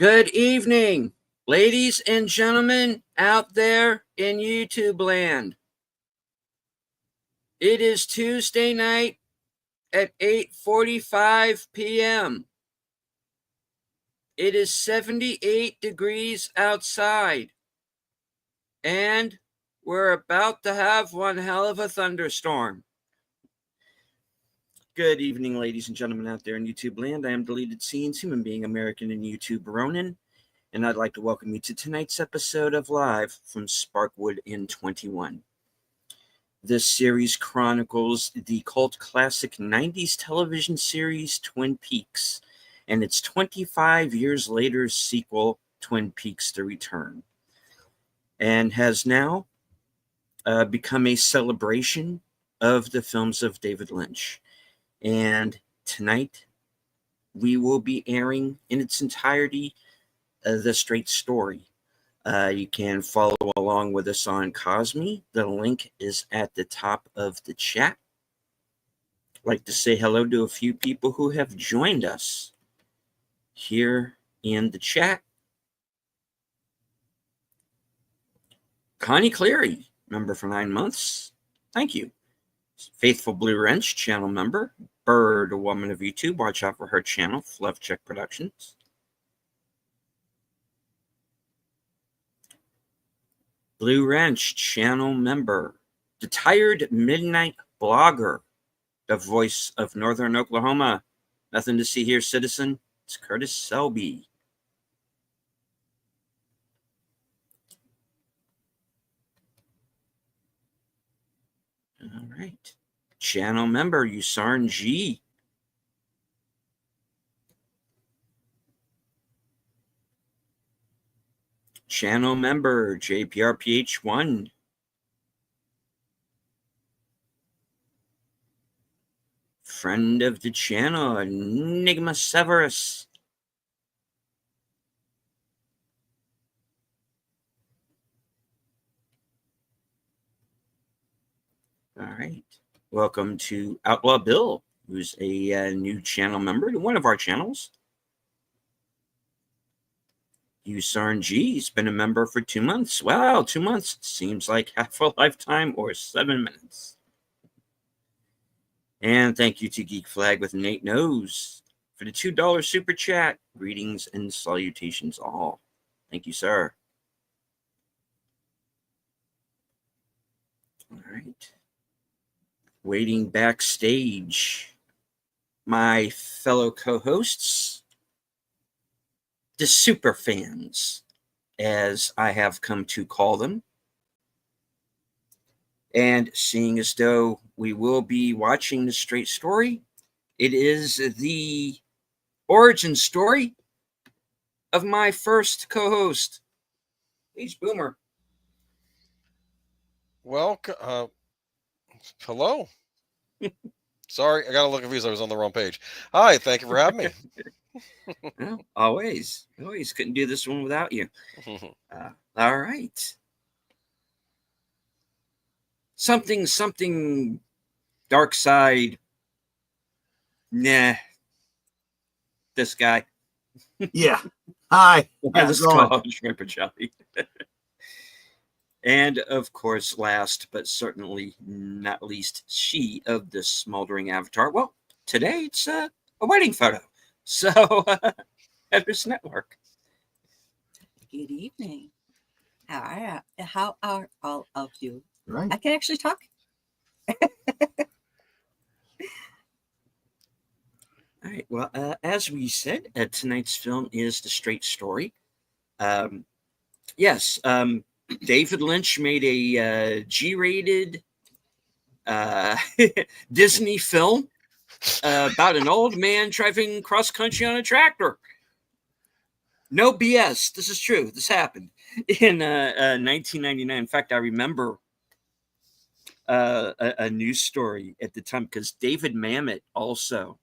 Good evening, ladies and gentlemen out there in YouTube land. It is Tuesday night at 8:45 p.m. It is 78 degrees outside, and we're about to have one hell of a thunderstorm. Good evening, ladies and gentlemen out there in YouTube land. I am Deleted Scenes, human being American in YouTube Ronin, and I'd like to welcome you to tonight's episode of Live from Sparkwood in 21. This series chronicles the cult classic 90s television series Twin Peaks and its 25 years later sequel, Twin Peaks: The Return, and has now become a celebration of the films of David Lynch. And tonight, we will be airing in its entirety the straight story. You can follow along with us on Cosme. The link is at the top of the chat. I'd like to say hello to a few people who have joined us here in the chat. Connie Cleary, member for 9 months. Thank you. Faithful Blue Wrench, channel member. Bird, a woman of YouTube. Watch out for her channel, Fluff Check Productions. Blue Wrench, channel member. The Tired Midnight Blogger, the voice of Northern Oklahoma. Nothing to see here, citizen. It's Curtis Selby. All right. Channel member, Usarn G. Channel member, JPRPH1. Friend of the channel, Enigma Severus. All right. Welcome to Outlaw Bill, who's a new channel member to one of our channels. Usarn G has been a member for 2 months. Wow, 2 months. Seems like half a lifetime or 7 minutes. And thank you to Geek Flag with Nate Knows for the $2 super chat. Greetings and salutations all. Thank you, sir. All right. Waiting backstage, my fellow co-hosts, the super fans, as I have come to call them. And seeing as though we will be watching the straight story, it is the origin story of my first co-host. Please, Boomer. Welcome. Hello. Sorry, I got to look confused. I was on the wrong page. Hi, thank you for having me. Well, always couldn't do this one without you. All right. Something dark side. Nah. This guy. Yeah. Hi. This is called Shrimp and Jelly. And of course, last but certainly not least, she of the smoldering avatar. Well, today it's a wedding photo. So, Edris Network. Good evening. How are all of you? Right. I can actually talk. All right. Well, as we said, tonight's film is The Straight Story. Yes. David Lynch made a G-rated Disney film about an old man driving cross-country on a tractor. No BS. This is true. This happened in 1999. In fact, I remember a news story at the time because David Mamet also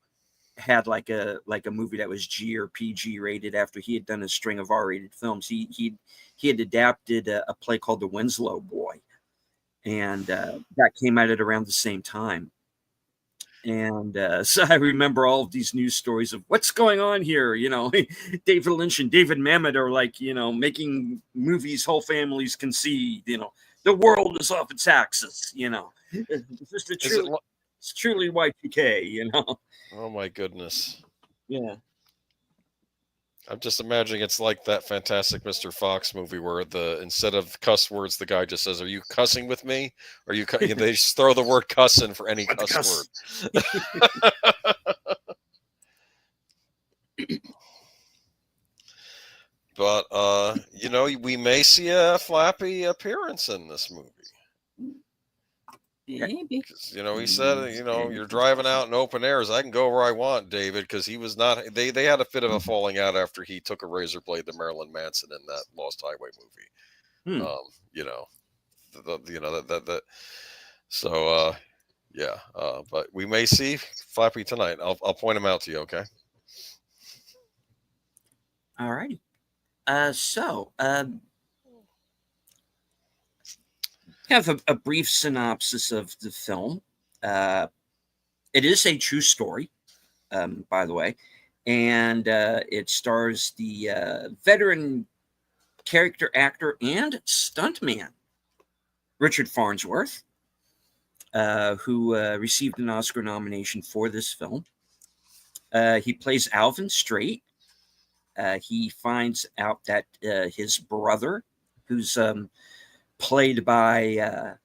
had like a movie that was G or PG rated after he had done a string of R-rated films. He had adapted a play called The Winslow Boy, and that came out at around the same time. And so I remember all of these news stories of what's going on here. David Lynch and David Mamet are like, making movies whole families can see. The world is off its axis. It's just it's truly Y2K. Oh my goodness. Yeah. I'm just imagining it's like that Fantastic Mr. Fox movie where instead of cuss words, the guy just says, "Are you cussing with me?" Or they just throw the word "cuss" in for any cuss word. But we may see a Flappy appearance in this movie. Maybe. Because, he said, you're driving out in open airs. I can go where I want, David, because he was not. They had a bit of a falling out after he took a razor blade to Marilyn Manson in that Lost Highway movie. So yeah. But we may see Flappy tonight. I'll point him out to you. Okay. All righty. Have a brief synopsis of the film. It is a true story, by the way, and it stars the veteran character actor and stuntman Richard Farnsworth, who received an Oscar nomination for this film. He plays Alvin Straight. He finds out that his brother, who's played by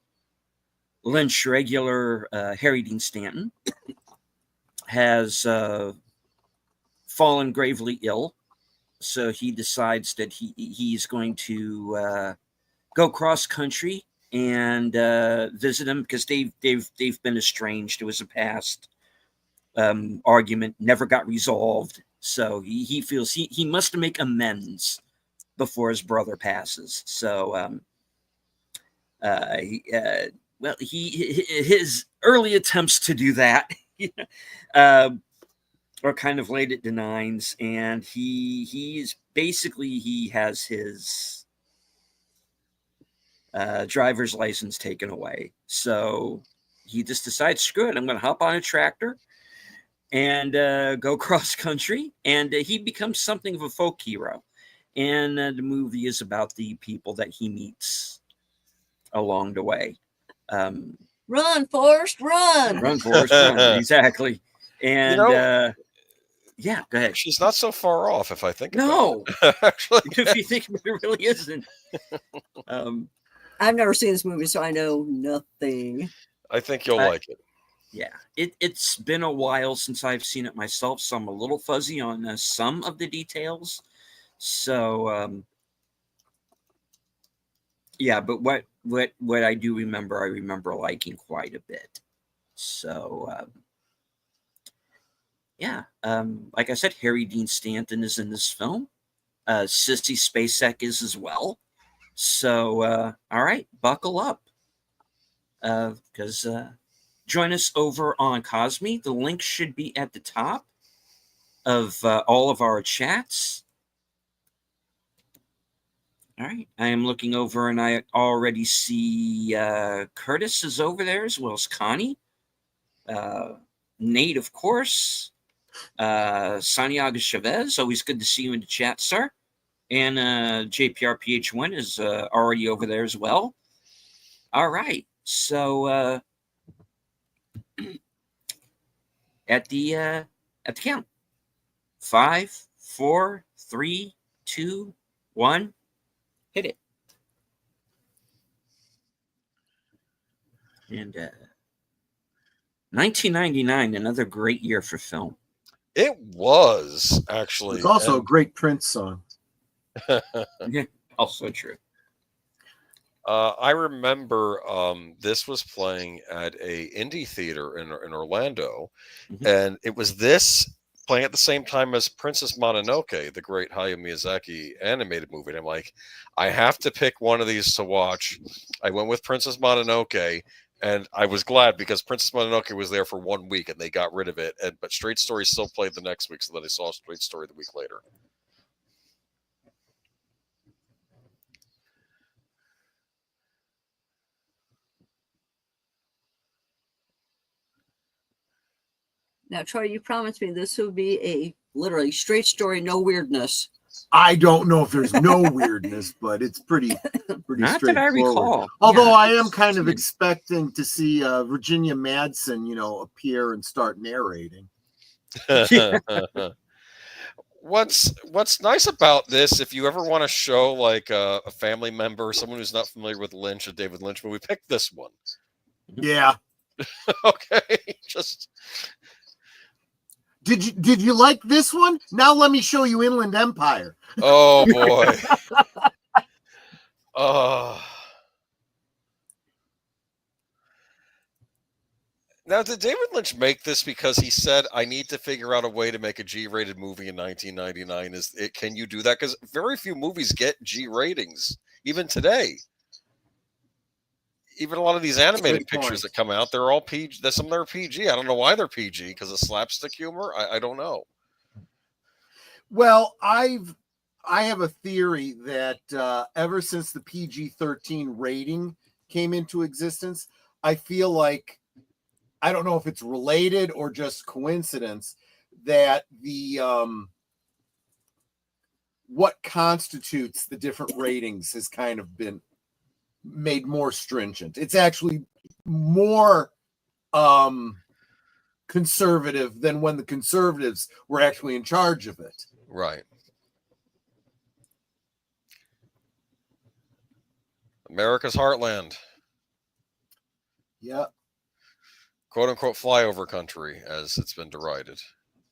Lynch regular Harry Dean Stanton, has fallen gravely ill. So he decides that he's going to go cross country and visit him because they've been estranged. It was a past argument, never got resolved. So he feels he must make amends before his brother passes. So his early attempts to do that are kind of laid at the nines, and he has his driver's license taken away. So he just decides, screw it, I'm going to hop on a tractor and go cross country, and he becomes something of a folk hero. And the movie is about the people that he meets along the way. Run, Forrest, run! Run, Forrest, run. Exactly. And yeah, go ahead. She's not so far off if I think about it. Actually, if you think about it, it really isn't. I've never seen this movie, so I know nothing. I think you'll like it. Yeah, it's been a while since I've seen it myself, so I'm a little fuzzy on some of the details. So, yeah, but what I do remember, I remember liking quite a bit. So, yeah, like I said, Harry Dean Stanton is in this film. Sissy Spacek is as well. So, all right, buckle up, because join us over on Cosme. The link should be at the top of all of our chats. All right, I am looking over, and I already see Curtis is over there, as well as Connie. Nate, of course. Santiago Chavez, always good to see you in the chat, sir. And JPRPH1 is already over there as well. All right, so at the count, 5, 4, 3, 2, 1, hit it. And 1999, another great year for film. It was actually. It's also a great Prince song. Yeah, also true. I remember this was playing at a indie theater in Orlando, and it was this playing at the same time as Princess Mononoke, the great Hayao Miyazaki animated movie. And I'm like, I have to pick one of these to watch. I went with Princess Mononoke, and I was glad because Princess Mononoke was there for 1 week and they got rid of it. But Straight Story still played the next week, so then I saw Straight Story the week later. Now, Troy, you promised me this would be a literally straight story, no weirdness. I don't know if there's no weirdness, but it's pretty Not that I straightforward. recall. Although Yeah. I am kind of expecting to see Virginia Madsen, appear and start narrating. What's nice about this, if you ever want to show like a family member, someone who's not familiar with Lynch, a David Lynch movie, pick this one. Yeah. Okay, just. Did you like this one? Now let me show you Inland Empire. Oh boy. Now, did David Lynch make this because he said, "I need to figure out a way to make a G-rated movie in 1999"? Can you do that? Because very few movies get G ratings, even today. Even a lot of these animated pictures that come out, they're all PG. Some of them are PG. I don't know why they're PG, because of slapstick humor. I don't know. Well, I have a theory that ever since the PG-13 rating came into existence, I feel like, I don't know if it's related or just coincidence, that the what constitutes the different ratings has kind of been made more stringent. It's actually more conservative than when the conservatives were actually in charge of it. Right. America's heartland. Yeah. "Quote unquote flyover country," as it's been derided.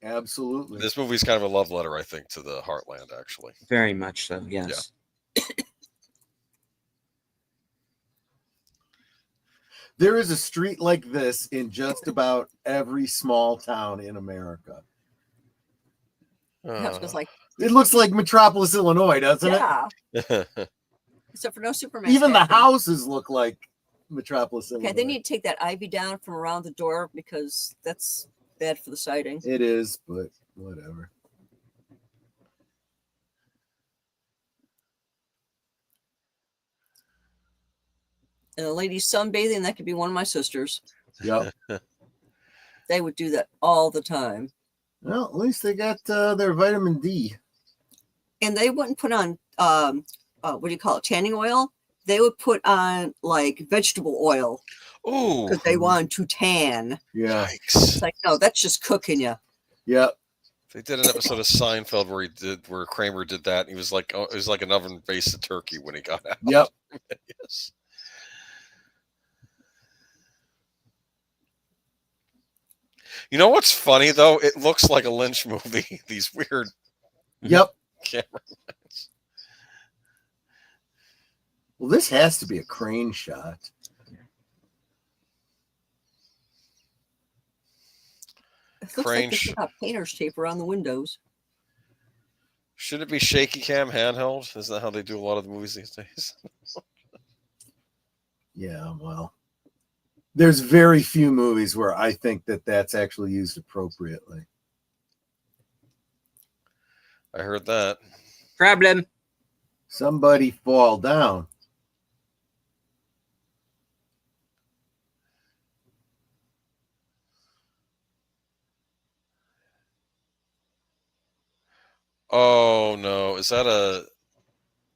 Absolutely. This movie's kind of a love letter, I think, to the heartland, actually. Very much so, yes. Yeah. There is a street like this in just about every small town in America. It looks like Metropolis, Illinois, doesn't it? Except for no Superman. Even the houses look like Metropolis, Illinois. Okay, they need to take that ivy down from around the door because that's bad for the siding. It is, but whatever. And a lady's sunbathing, that could be one of my sisters. Yep. They would do that all the time. Well, at least they got their vitamin D. And they wouldn't put on, what do you call it, tanning oil? They would put on, like, vegetable oil. Oh. Because they wanted to tan. Yeah. Yikes. It's like, no, that's just cooking you. Yep. They did an episode of Seinfeld where Kramer did that. And he was like, it was like an oven-based turkey when he got out. Yep. Yes. You know what's funny though? It looks like a Lynch movie. These weird. Yep. Camera. Well, this has to be a crane shot. It looks like they got painter's tape around the windows. Should it be shaky cam handheld? Isn't that how they do a lot of the movies these days? Yeah, well, there's very few movies where I think that that's actually used appropriately. I heard that. Problem. Somebody fall down. Oh no! Is that a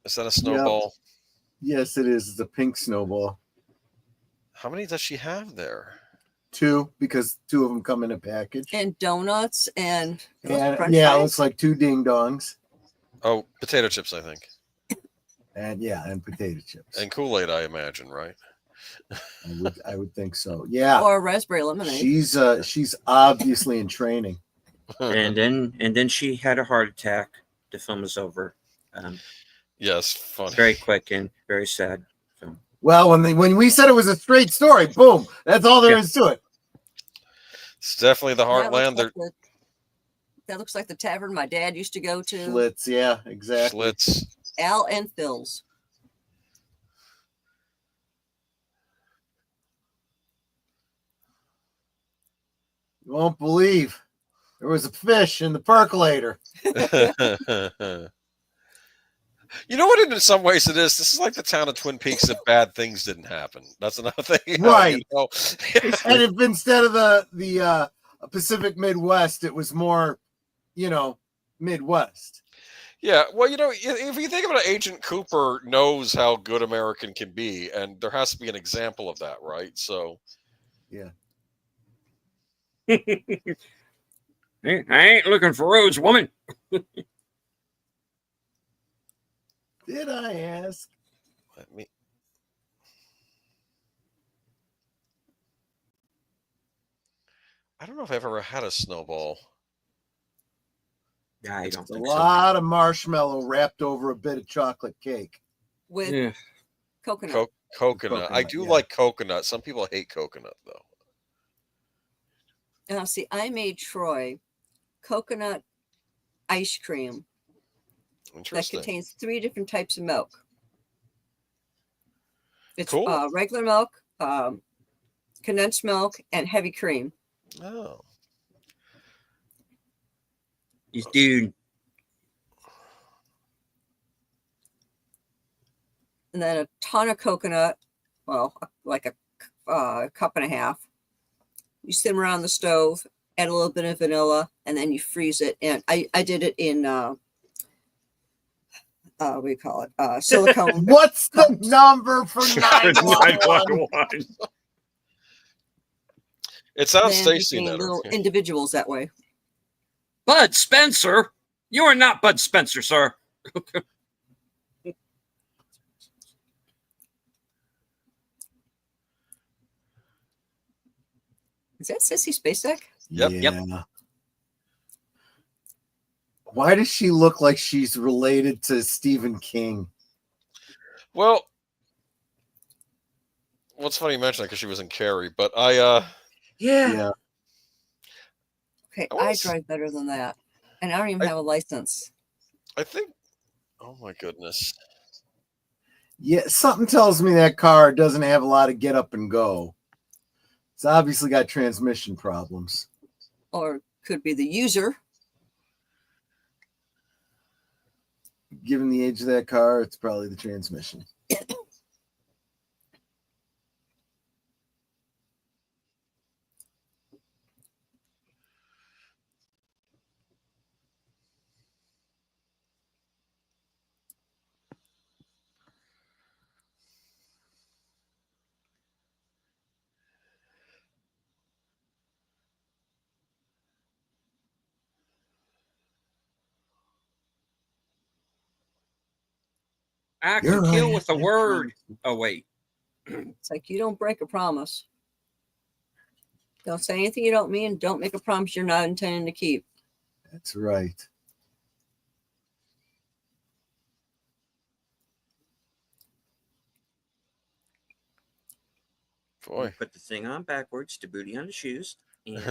snowball? Yep. Yes, it is. It's a pink snowball. How many does she have there? 2, because 2 of them come in a package. And donuts and yeah, it looks like 2 ding dongs. Oh, potato chips, I think. And potato chips. And Kool-Aid, I imagine, right? I would think so. Yeah. Or raspberry lemonade. She's obviously in training. and then she had a heart attack. The film is over. Yes, funny. Very quick and very sad film. Well, when we said it was a straight story, boom, that's all there is to it. It's definitely the heartland. That looks like the tavern my dad used to go to. Schlitz, yeah, exactly. Schlitz. Al and Phil's. You won't believe there was a fish in the percolator. You know what? In some ways, it is. This is like the town of Twin Peaks if bad things didn't happen. That's another thing, right? You know? And if instead of the Pacific Midwest, it was more, Midwest. Yeah, well, if you think about it, Agent Cooper knows how good American can be, and there has to be an example of that, right? So, yeah. I ain't looking for roads, woman. Did I ask? I don't know if I've ever had a snowball. Yeah, I don't It's a think lot of marshmallow wrapped over a bit of chocolate cake. with coconut. Coconut. Coconut, I do yeah. like coconut. Some people hate coconut, though. Now, see, I made Troy coconut ice cream that Interesting. contains 3 different types of milk. It's Cool. regular milk, condensed milk, and heavy cream. Oh. This dude. And then a ton of coconut, well, like a cup and a half. You simmer on the stove, add a little bit of vanilla, and then you freeze it. And I did it in what do you call it? Silicone. What's the number for 911? 911. It sounds Then tasty. became little individuals that way. Bud Spencer? You are not Bud Spencer, sir. Is that Sissy Spacek? Yep. Yeah. Why does she look like she's related to Stephen King? Well, it's funny you mention that because she was in Carrie, but Yeah. Okay, I drive better than that. And I don't even have a license. I think, oh my goodness. Yeah, something tells me that car doesn't have a lot of get up and go. It's obviously got transmission problems. Or could be the user. Given the age of that car, it's probably the transmission. I can kill with a word. Oh, wait. It's like you don't break a promise. Don't say anything you don't mean. Don't make a promise you're not intending to keep. That's right. Boy. Put the thing on backwards to booty on the shoes. And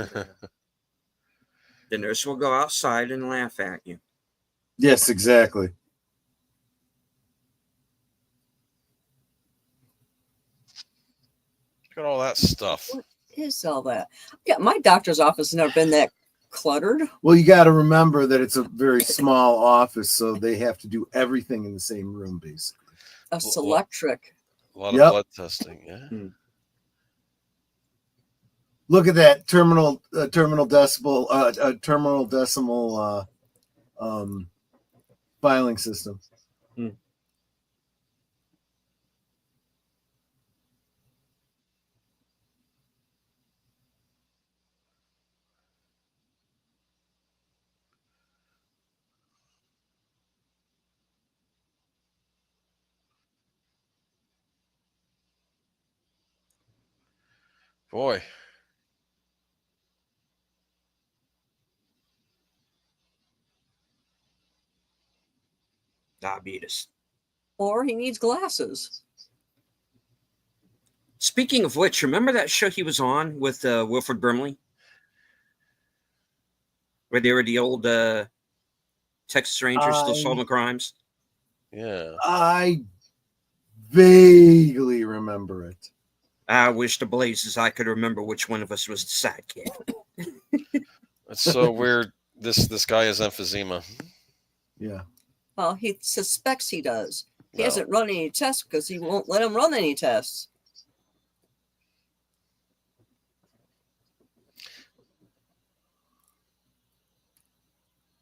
the nurse will go outside and laugh at you. Yes, exactly. Look at all that stuff. What is all that? Yeah, my doctor's office has never been that cluttered. Well, you got to remember that it's a very small office, so they have to do everything in the same room, basically. A Selectric. A lot of blood testing, yeah. Look at that terminal decimal filing system. Boy. Diabetes. Or he needs glasses. Speaking of which, remember that show he was on with Wilford Brimley? Where they were the old Texas Rangers still solving crimes? Yeah. I vaguely remember it. I wish to blazes I could remember which one of us was the sidekick. It's so weird. This guy has emphysema. Yeah. Well, he suspects he does. He hasn't run any tests because he won't let him run any tests.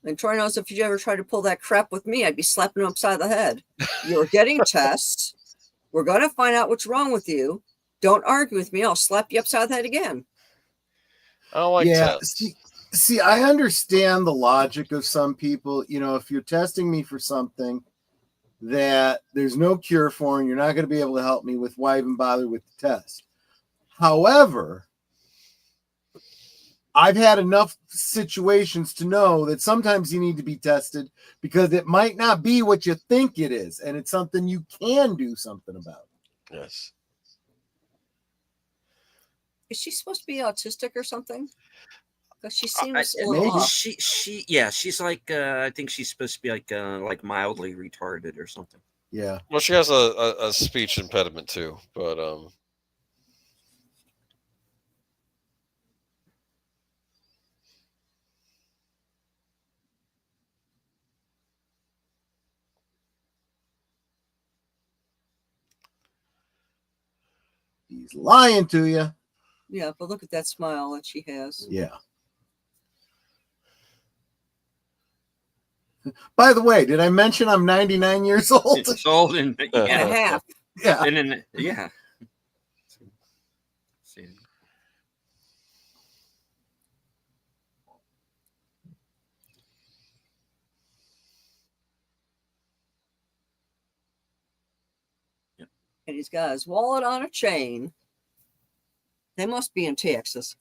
And Troy knows if you ever try to pull that crap with me, I'd be slapping him upside the head. You're getting tests. We're going to find out what's wrong with you. Don't argue with me. I'll slap you upside the head again. I don't like Yeah, tests. see, I understand the logic of some people. You know, if you're testing me for something that there's no cure for and you're not going to be able to help me with, why even bother with the test? However, I've had enough situations to know that sometimes you need to be tested because it might not be what you think it is, and it's something you can do something about. Yes. Is she supposed to be autistic or something? Because she seems a maybe. little off. She's like I think she's supposed to be like mildly retarded or something. Yeah. Well, she has a speech impediment too, but He's lying to you. Yeah, but look at that smile that she has. Yeah. By the way, did I mention I'm 99 years old? It's old and And a half. Yeah. and then yeah. See. And he's got his wallet on a chain. They must be in Texas.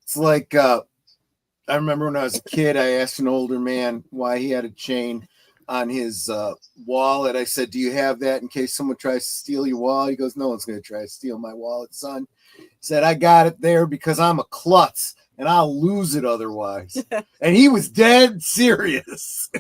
It's like I remember when I was a kid, I asked an older man why he had a chain on his wallet. I said, "Do you have that in case someone tries to steal your wallet?" He goes, "No one's going to try to steal my wallet, son." He said, "I got it there because I'm a klutz and I'll lose it otherwise." And he was dead serious.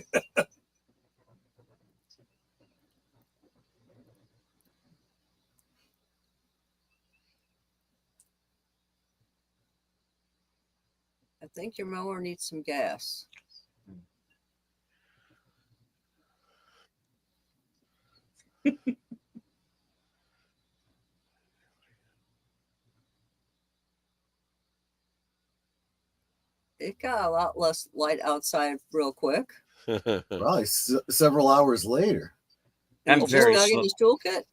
I think your mower needs some gas. It got a lot less light outside real quick. Probably several hours later. I'm He's very just slow. in his toolkit.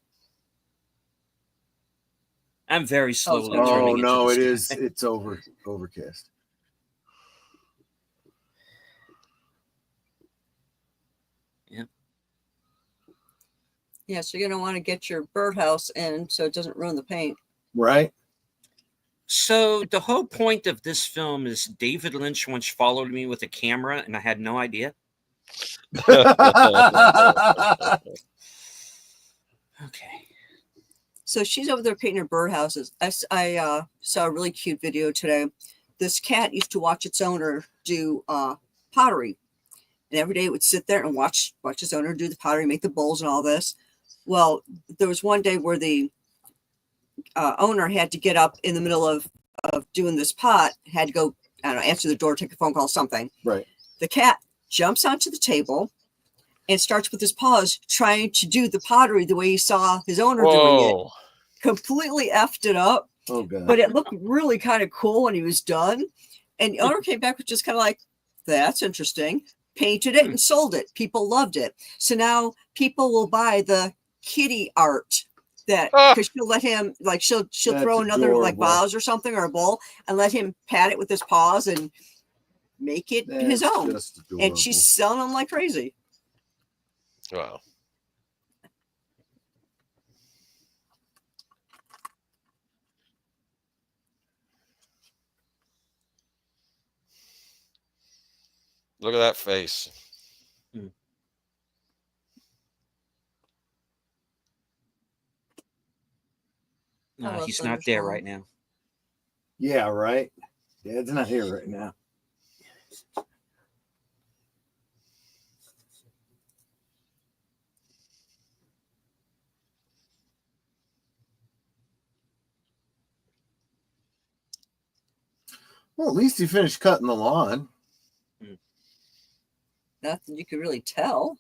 I'm very slowly Oh, turning into no, the it sky. is. It's overcast. Yeah, so you're going to want to get your birdhouse in so it doesn't ruin the paint. Right? So the whole point of this film is David Lynch once followed me with a camera and I had no idea. Okay. So she's over there painting her birdhouses. I saw a really cute video today. This cat used to watch its owner do pottery. And every day it would sit there and watch its owner do the pottery, make the bowls and all this. Well, there was one day where the owner had to get up in the middle of doing this pot, had to go, I don't know, answer the door, take a phone call, something. Right. The cat jumps onto the table and starts with his paws trying to do the pottery the way he saw his owner doing it. Completely effed it up. Oh, God. But it looked really kind of cool when he was done. And the owner came back with just kind of like, that's interesting. Painted it and sold it. People loved it. So now people will buy the kitty art that because she'll let him she'll throw another like vase or something or a bowl and let him pat it with his paws and make it his own. And she's selling them like crazy. Wow. Look at that face. No, he's not there right now. Yeah, right. Dad's not here right now. Well, at least he finished cutting the lawn. Nothing you could really tell.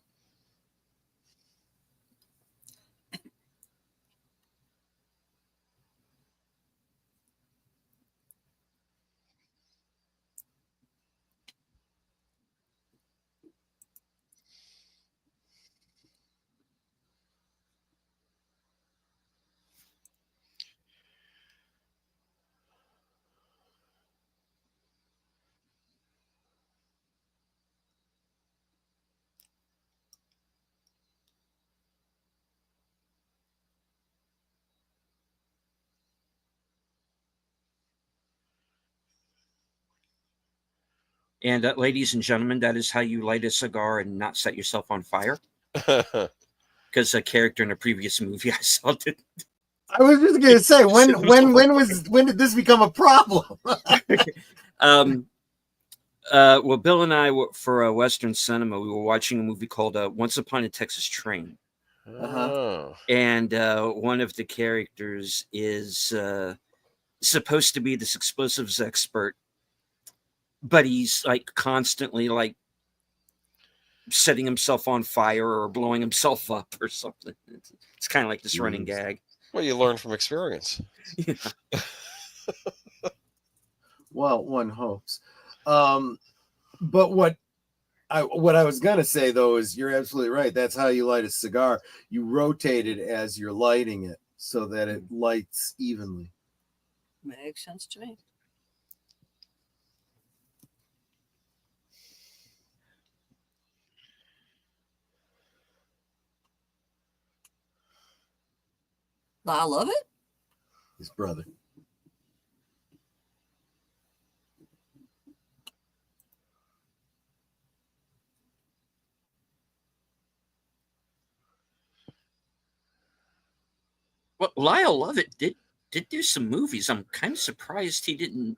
And ladies and gentlemen, that is how you light a cigar and not set yourself on fire. Because a character in a previous movie I saw did. I was just gonna say, when did this become a problem? Well, Bill and I were, for a Western cinema, we were watching a movie called Once Upon a Texas Train. Oh. And one of the characters is supposed to be this explosives expert, but he's like constantly like setting himself on fire or blowing himself up or something. It's kind of like this running gag. Well, you learn from experience. Yeah. Well, one hopes. But what I was gonna say though is you're absolutely right. That's how you light a cigar. You rotate it as you're lighting it so that it lights evenly. Makes sense to me. I love it. His brother. Well, Lyle Lovett did do some movies. I'm kind of surprised he didn't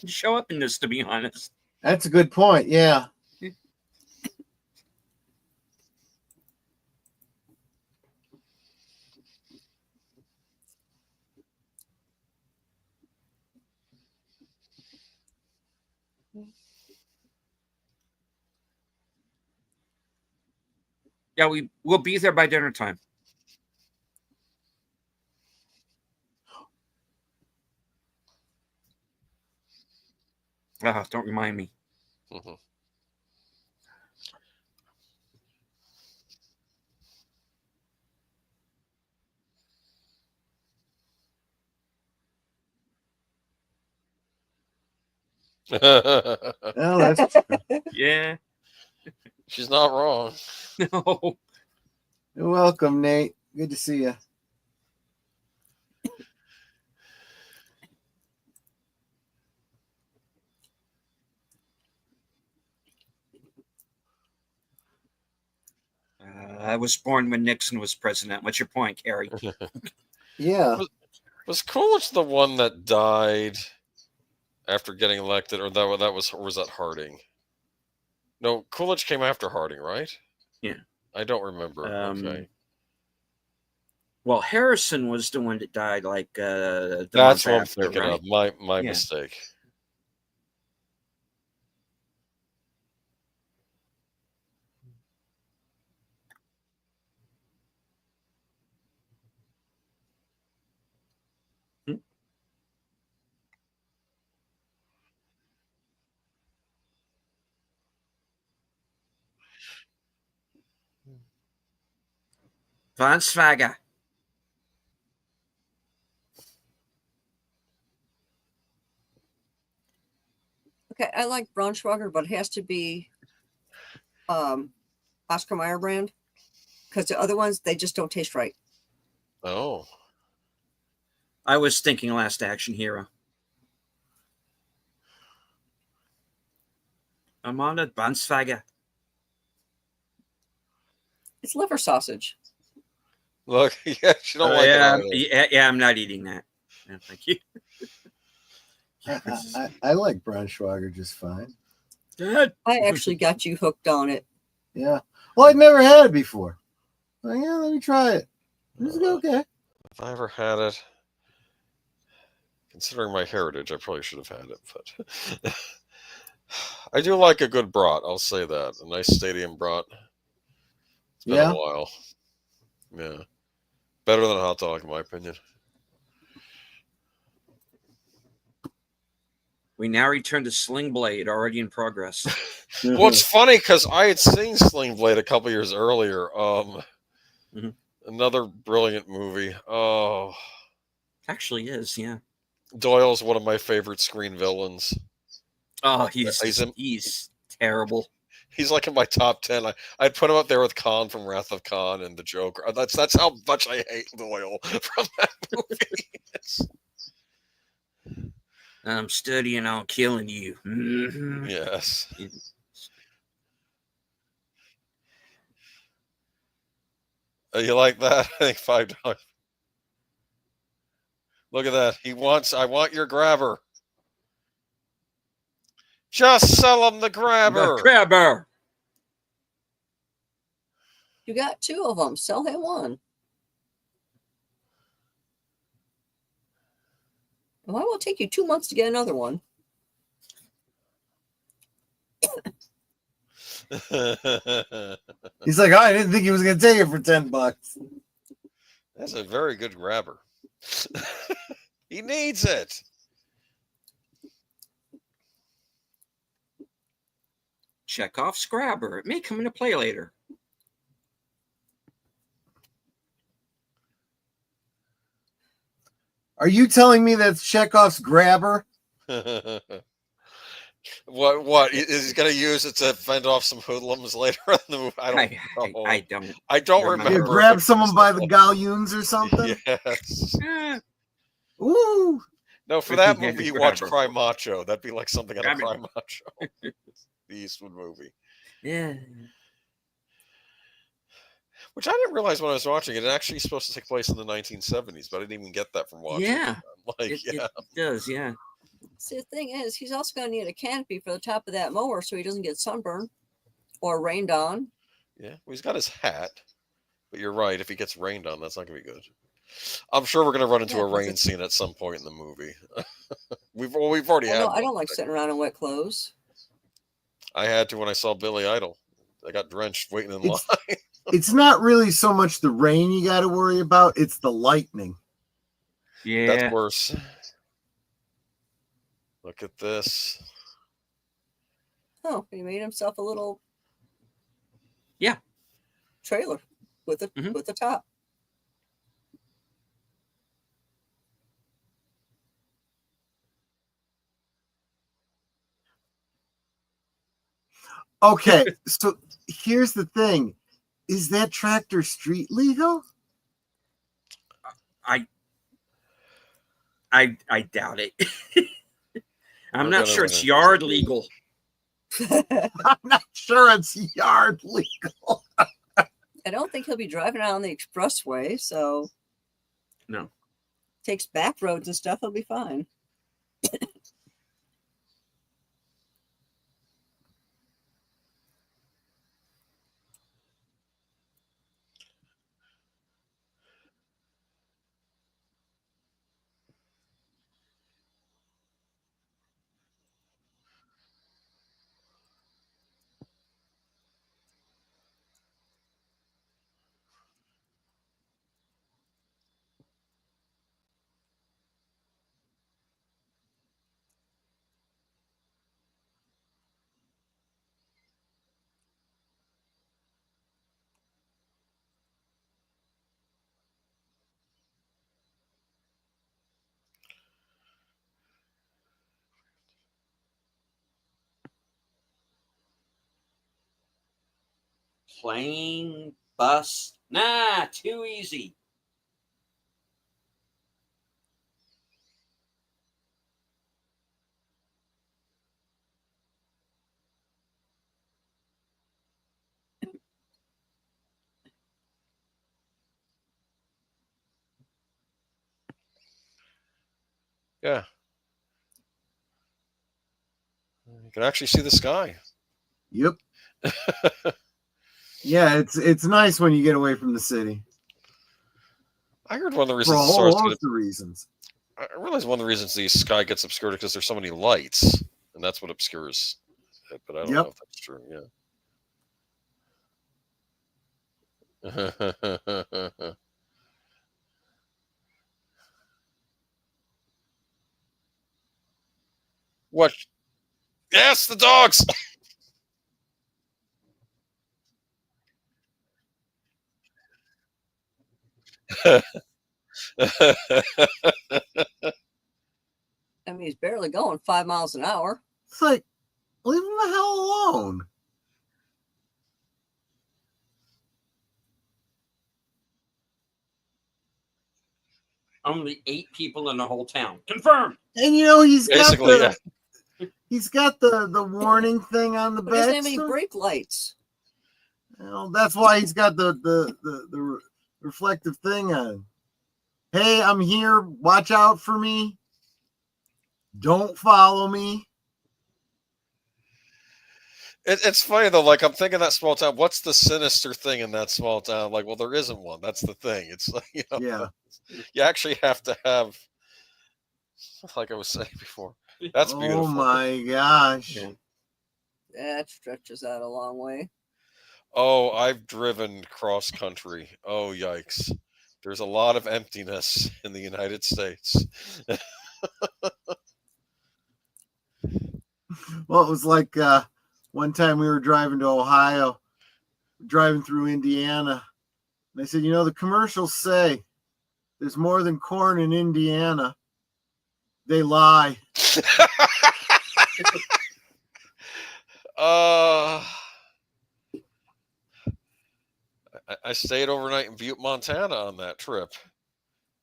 show up in this, to be honest. That's a good point. Yeah. Yeah, we'll be there by dinner time. Don't remind me. Mm-hmm. Well, that's true. Yeah. She's not wrong. No. You're welcome, Nate. Good to see you. I was born when Nixon was president. What's your point, Carrie? Yeah. Was Coolidge the one that died after getting elected, or was that Harding? No, Coolidge came after Harding, right? Yeah. I don't remember. Okay. Well, Harrison was the one that died like the That's month what I'm after, thinking right? of. My Yeah. mistake. Vansvaga. Okay, I like Braunschweiger, but it has to be Oscar Mayer brand, because the other ones, they just don't taste right. Oh. I was thinking Last Action Hero. I'm on a Vansvaga. It's liver sausage. Look, yeah, she don't like it. Yeah, I'm not eating that. No, thank you. I like Braunschweiger just fine. Good. I actually got you hooked on it. Yeah. Well, I'd never had it before. Like, yeah, let me try it. It's okay. If I ever had it, considering my heritage, I probably should have had it. But I do like a good brat. I'll say that. A nice stadium brat. It's been a while. Yeah. Better than a hot dog, in my opinion. We now return to Sling Blade, already in progress. Well, it's funny because I had seen Sling Blade a couple years earlier. Another brilliant movie. Oh, actually is, yeah. Doyle's one of my favorite screen villains. Oh, he's terrible. He's like in my top 10. I'd put him up there with Khan from Wrath of Khan and the Joker. That's how much I hate Doyle from that movie. I'm studying on killing you. Yes. You like that? I think $5. Look at that. I want your grabber. Just sell him the grabber. The grabber. You got 2 of them. Sell him one. Why will it take you 2 months to get another one? He's like, I didn't think he was going to take it for $10. That's a very good grabber. He needs it. Chekhov's grabber. It may come into play later. Are you telling me that's Chekhov's grabber? What is he going to use it to fend off some hoodlums later in the movie? I don't remember. You grab someone by the galloons or something? Yes. Ooh. No, for that movie, you watch Cry Macho. That'd be like something out of Cry Macho. The Eastwood movie. Yeah. Which I didn't realize when I was watching it. It's actually supposed to take place in the 1970s, but I didn't even get that from watching Yeah. it. It does, yeah. See, the thing is, he's also going to need a canopy for the top of that mower so he doesn't get sunburned or rained on. Yeah, well, he's got his hat, but you're right. If he gets rained on, that's not going to be good. I'm sure we're going to run into a rain scene at some point in the movie. we've already had. No, I don't like sitting around in wet clothes. I had to when I saw Billy Idol. I got drenched waiting in line. It's not really so much the rain you got to worry about; it's the lightning. Yeah, that's worse. Look at this. Oh, he made himself a little trailer with the top. Okay, so here's the thing. Is that tractor street legal? I doubt it. I'm not sure it's yard legal. I'm not sure it's yard legal. I don't think he'll be driving out on the expressway, so no. Takes back roads and stuff, he'll be fine. Plane, bus, nah, too easy. Yeah. You can actually see the sky. Yep. Yeah, it's nice when you get away from the city. I heard one of the reasons. For all the reasons. I realize one of the reasons the sky gets obscured because there's so many lights, and that's what obscures it. But I don't know if that's true. Yeah. What? Yes, the dogs. I mean, he's barely going 5 miles an hour. It's like, leave him the hell alone. Only 8 people in the whole town. Confirmed. And you know he's Basically, got he's got the warning thing on the But doesn't back. have any brake lights. Well, that's why he's got the reflective thing on. Hey, I'm here. Watch out for me. Don't follow me. It's funny though. Like I'm thinking that small town. What's the sinister thing in that small town? Like, well, there isn't one. That's the thing. It's like Yeah. You actually have to have, like I was saying before. That's beautiful. Oh my gosh. Yeah. That stretches out a long way. Oh, I've driven cross country. Oh, yikes. There's a lot of emptiness in the United States. Well, it was like one time we were driving to Ohio, driving through Indiana. And I said, you know, the commercials say there's more than corn in Indiana. They lie. I stayed overnight in Butte, Montana on that trip.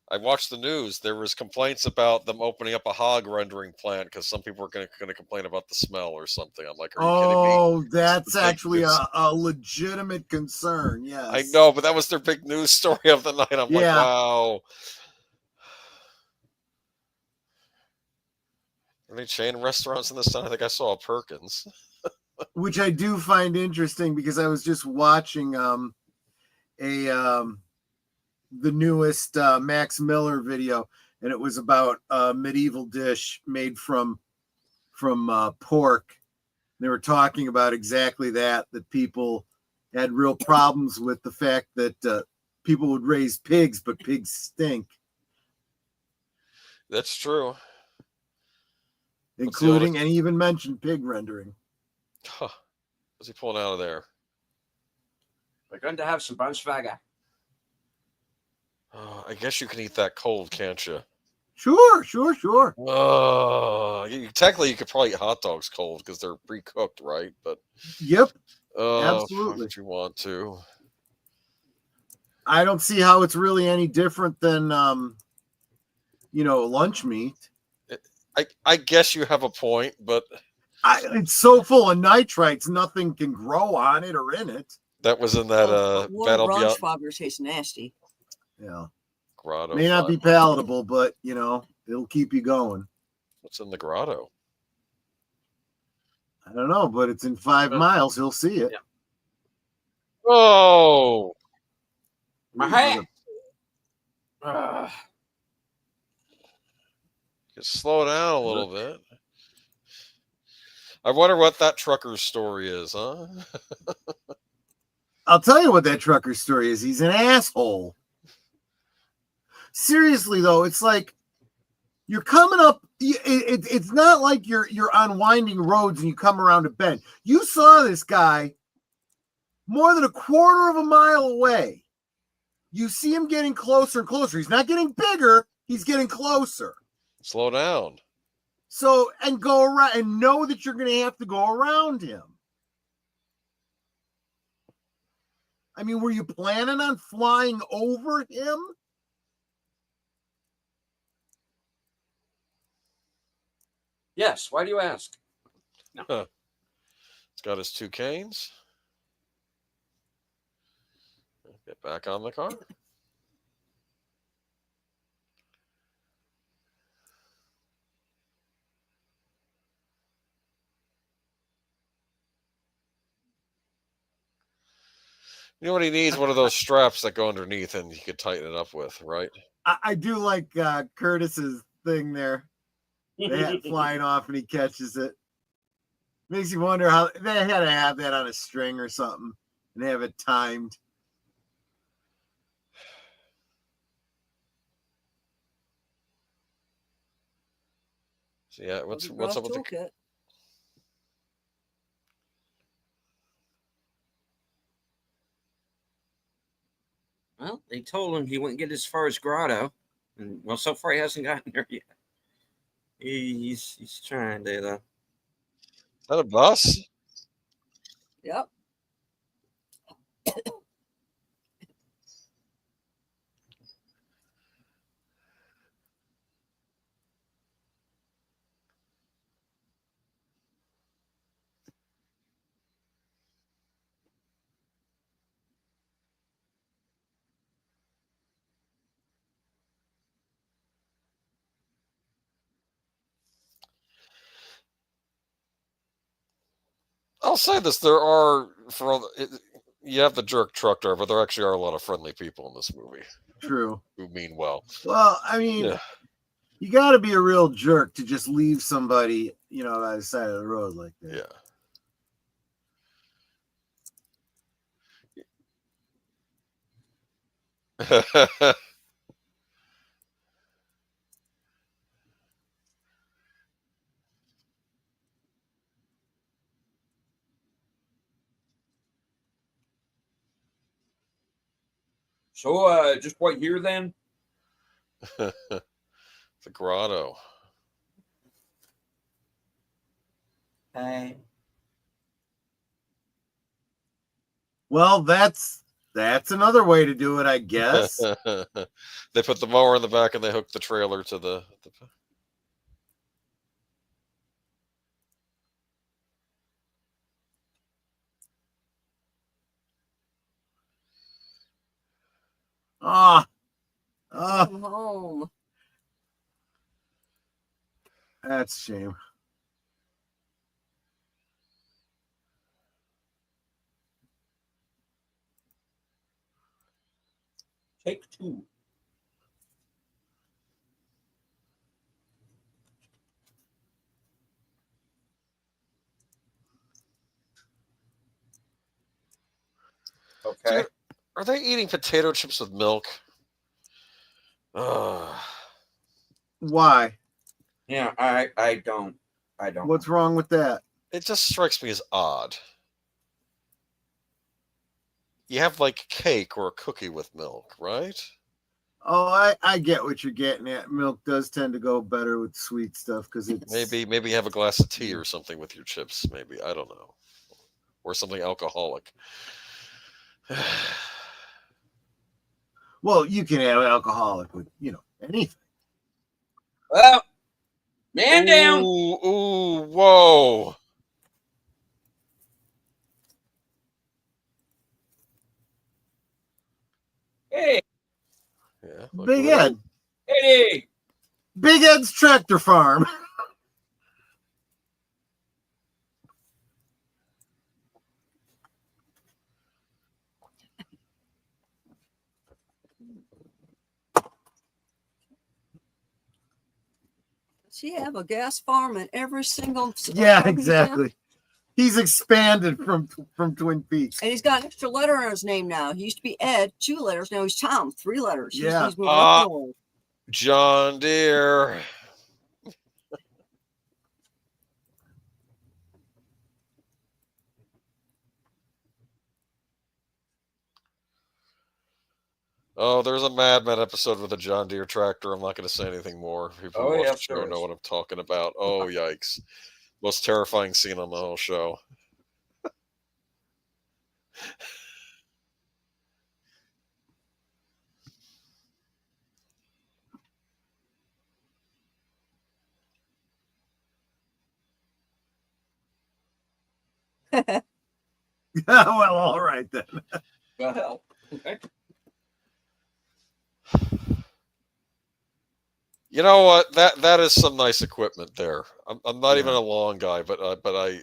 I watched the news. There was complaints about them opening up a hog rendering plant because some people were going to complain about the smell or something. I'm like, are you kidding me? Oh, that's actually a legitimate concern. Yes. I know, but that was their big news story of the night. I'm like, Yeah. wow. Any chain restaurants in this town? I think I saw a Perkins. Which I do find interesting because I was just watching the newest Max Miller video, and it was about a medieval dish made from pork. They were talking about exactly that people had real problems with the fact that people would raise pigs, but pigs stink. That's true. Including, and he even mentioned pig rendering. Huh. What's he pulling out of there? We're going to have some Braunschweiger. I guess you can eat that cold, can't you? Sure. Technically, you could probably eat hot dogs cold because they're pre-cooked, right? But yep, absolutely. If you want to, I don't see how it's really any different than lunch meat. I guess you have a point, but it's so full of nitrites, nothing can grow on it or in it. That was in that Battle Beyond. Braunschweiger tastes nasty. Yeah. Grotto may not be palatable, but it'll keep you going. What's in the grotto? I don't know, but it's in 5 miles. He'll see it. Yeah. Oh, My hat. Just slow down a little bit. I wonder what that trucker's story is, huh? I'll tell you what that trucker's story is. He's an asshole. Seriously, though, it's like you're coming up. It's not like you're on winding roads and you come around a bend. You saw this guy more than a quarter of a mile away. You see him getting closer and closer. He's not getting bigger. He's getting closer. Slow down. So, and go around and know that you're going to have to go around him. I mean, were you planning on flying over him? Yes. Why do you ask? No. Huh. It's got his 2 canes. Get back on the car. You know what he needs? One of those straps that go underneath and you could tighten it up with, right? I do like Curtis's thing there. The hat flying off and he catches it. Makes you wonder how they had to have that on a string or something and have it timed. So yeah, what's up with the... Well, they told him he wouldn't get as far as Grotto, and well, so far he hasn't gotten there yet. He's trying to. Is that a bus? Yep. I'll say this: there are you have the jerk truck driver, but there actually are a lot of friendly people in this movie. True. Who mean well. Well, I mean, you got to be a real jerk to just leave somebody, by the side of the road like that. Yeah. So, just what year then? The grotto. Well, that's another way to do it, I guess. They put the mower in the back and they hook the trailer to the Come home. That's a shame. Take two. Okay. Are they eating potato chips with milk? Why? Yeah, I don't. What's wrong with that? It just strikes me as odd. You have like cake or a cookie with milk, right? Oh, I get what you're getting at. Milk does tend to go better with sweet stuff because it's maybe have a glass of tea or something with your chips. Maybe, I don't know, or something alcoholic. Well, you can have alcoholic with anything. Well, man down. Ooh, whoa. Hey. Yeah. Big Ed. Hey. Big Ed's Tractor Farm. Does he have a gas farm in every single? Yeah, exactly. He's expanded from Twin Peaks. And he's got an extra letter in his name now. He used to be Ed, 2 letters. Now he's Tom, 3 letters. Yeah. He's moving up north. John Deere. Oh, there's a Mad Men episode with a John Deere tractor. I'm not going to say anything more. People who watch the show know what I'm talking about. Oh, yikes. Most terrifying scene on the whole show. Well, all right then. Well, okay. You know what? That is some nice equipment there. I'm not even a lawn guy, but I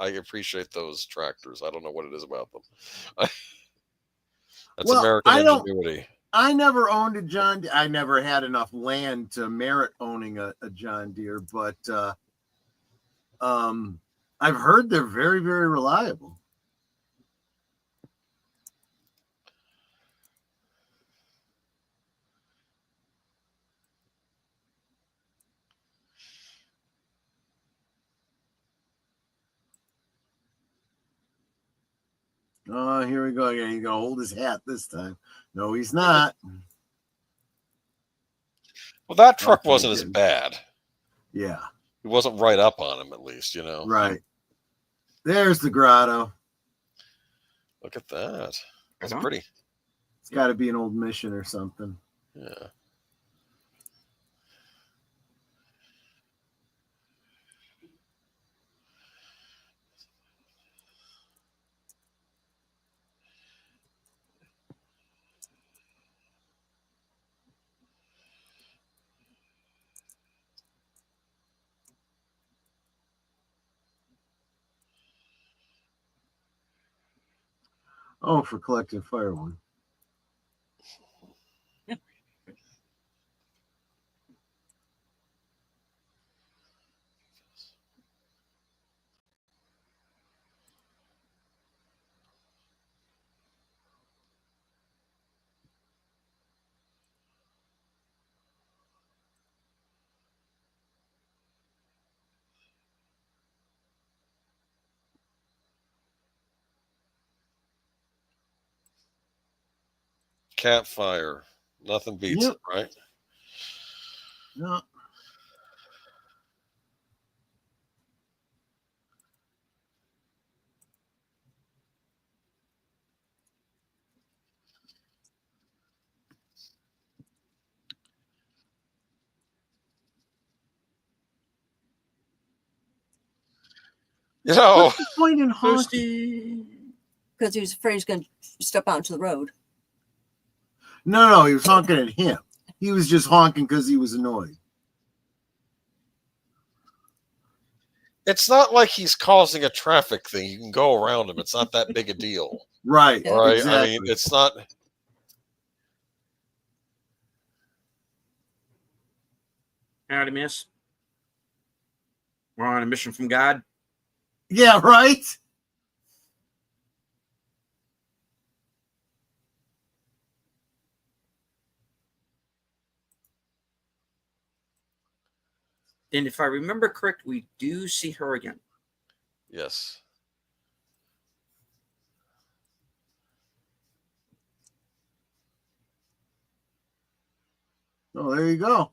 appreciate those tractors. I don't know what it is about them. That's American ingenuity. I never owned a John Deere. I never had enough land to merit owning a John Deere, but I've heard they're very, very reliable. Oh, here we go again. He's gonna hold his hat this time. No, he's not. Well, that truck wasn't as bad. Yeah. It wasn't right up on him, at least, Right. There's the grotto. Look at that. That's pretty. It's got to be an old mission or something. Yeah. Oh, for collecting firewood. Campfire. Nothing beats it, right? No. You know, What's the point in honking? Because he was afraid he's going to step out into the road. No, he was honking at him. He was just honking because he was annoyed. it's not like he's causing a traffic thing. You can go around him. It's not that big a deal. Right. Yeah. Right? Exactly. I mean, it's not. Howdy, miss. We're on a mission from God. Yeah, right? And if I remember correct, we do see her again. Yes. Oh, there you go.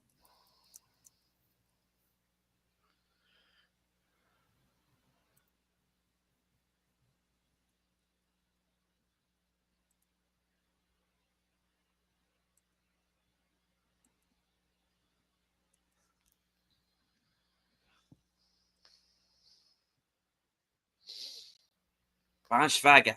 Schweiger.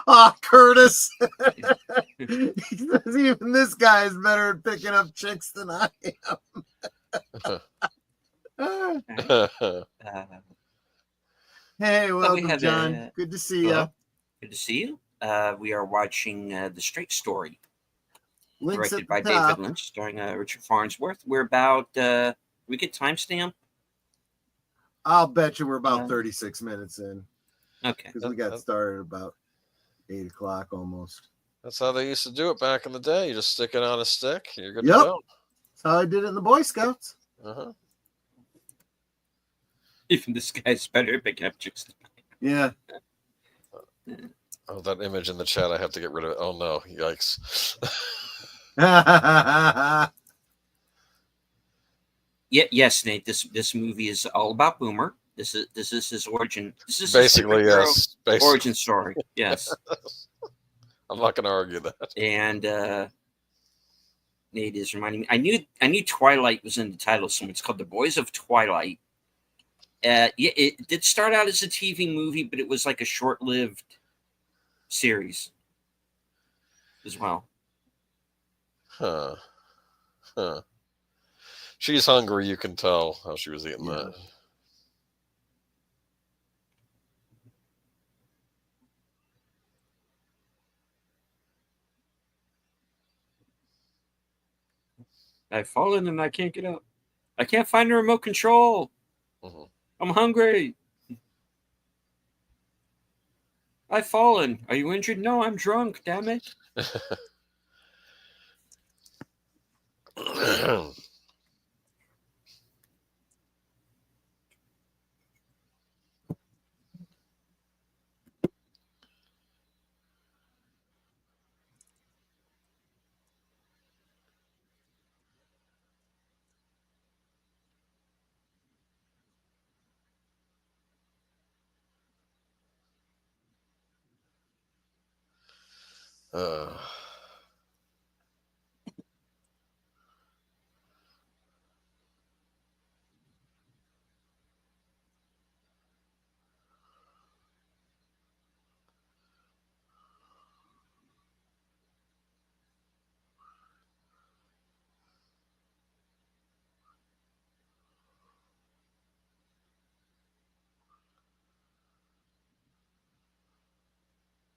Ah, Curtis. He says even this guy is better at picking up chicks than I am. Hey, welcome, have John. Good to see you. Hello. Good to see you. We are watching The Straight Story, Links directed at by the top. David Lynch, starring Richard Farnsworth. We're about, we get timestamp? I'll bet you we're about 36 minutes in Okay. because we got started about 8 o'clock almost. That's how they used to do it back in the day. You just stick it on a stick. You're good Yep. to go. That's how I did it in the Boy Scouts. Uh-huh. Even this guy's better at picking up chicks. Yeah. Oh, that image in the chat, I have to get rid of it. Oh, no. Yikes. Yes, Nate. This movie is all about Boomer. This is his origin. This is Basically, his superhero yes. Basically. origin story. Yes. I'm not going to argue that. And Nate is reminding me. I knew Twilight was in the title, so it's called The Boys of Twilight. Yeah, it did start out as a TV movie, but it was like a short-lived series as well. Huh. She's hungry. You can tell how she was eating that. I've fallen and I can't get up. I can't find the remote control. Mm-hmm. I'm hungry. I've fallen. Are you injured? No, I'm drunk. Damn it.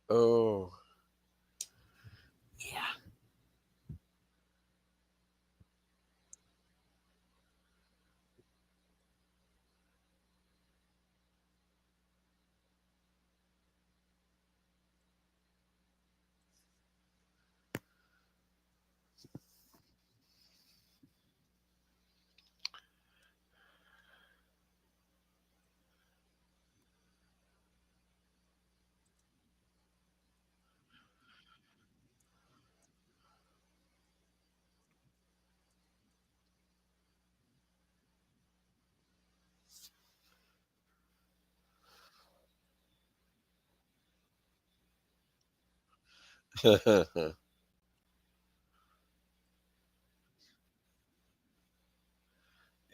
Oh. Yeah.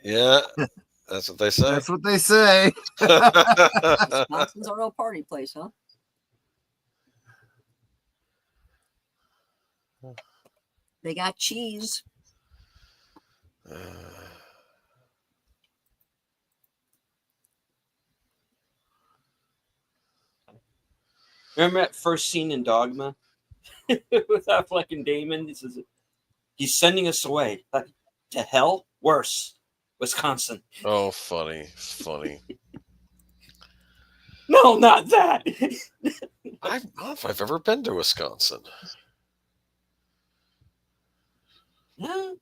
Yeah, that's what they say. That's what they say. Wisconsin's a real party place, huh? They got cheese. Remember that first scene in Dogma with that fucking Damon? He says, he's sending us away. Like, to hell? Worse. Wisconsin. Oh, funny. No, not that. I don't know if I've ever been to Wisconsin. No,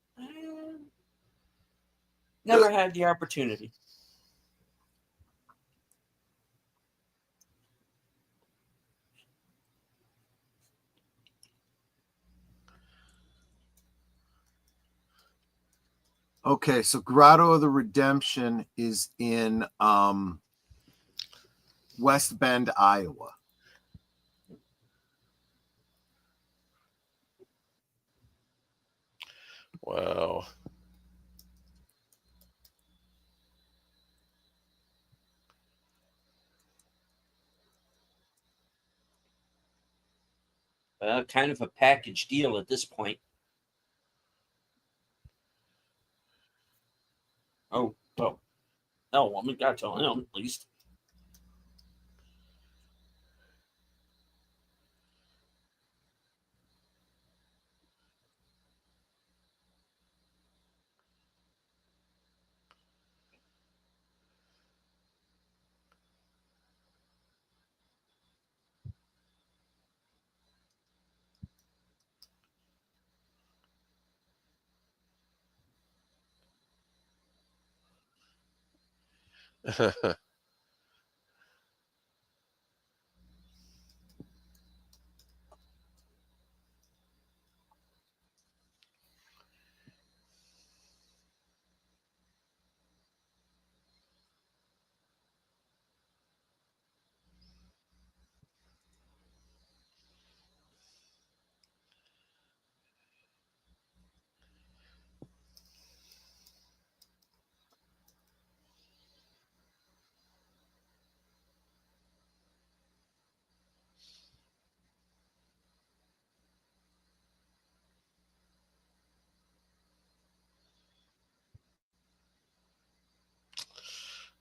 never had the opportunity. Okay, so Grotto of the Redemption is in West Bend, Iowa. Wow. Kind of a package deal at this point. Oh, well. No, woman got to him, at least.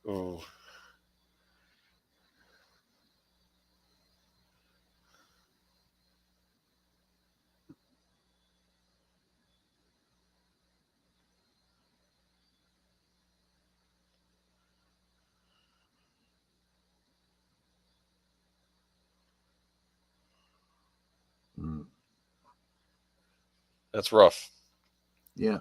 Ooh. That's rough. Yeah.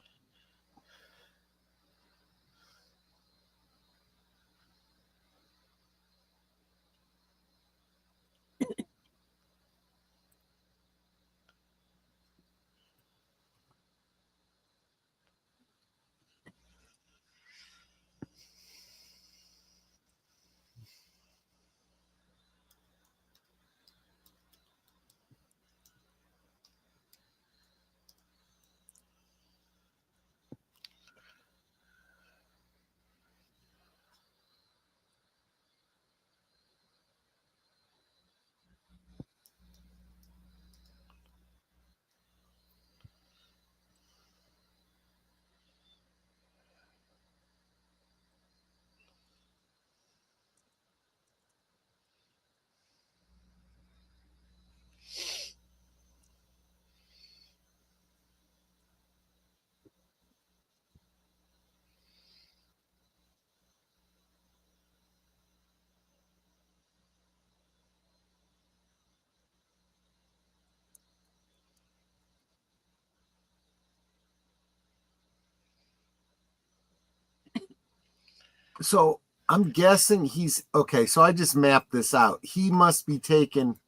So I'm guessing he's okay. So I just mapped this out. He must be taking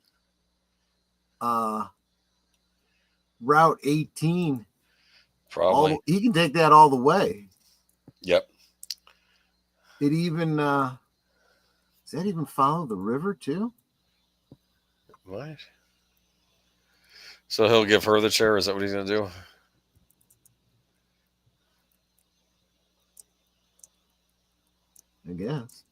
Route 18. Probably. He can take that all the way. Yep. It even does that even follow the river too? What? So he'll give her the chair? Is that what he's going to do? I guess.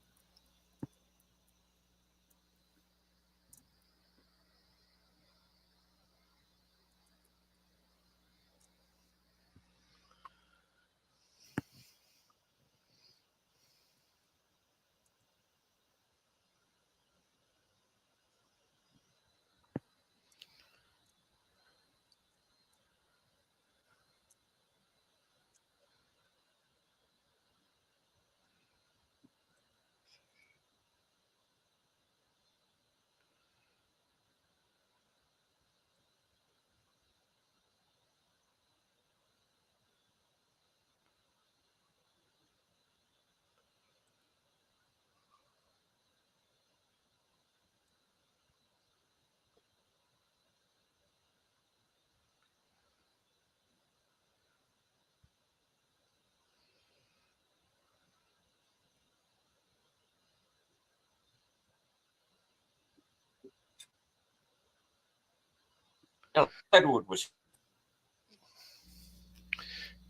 Edward was.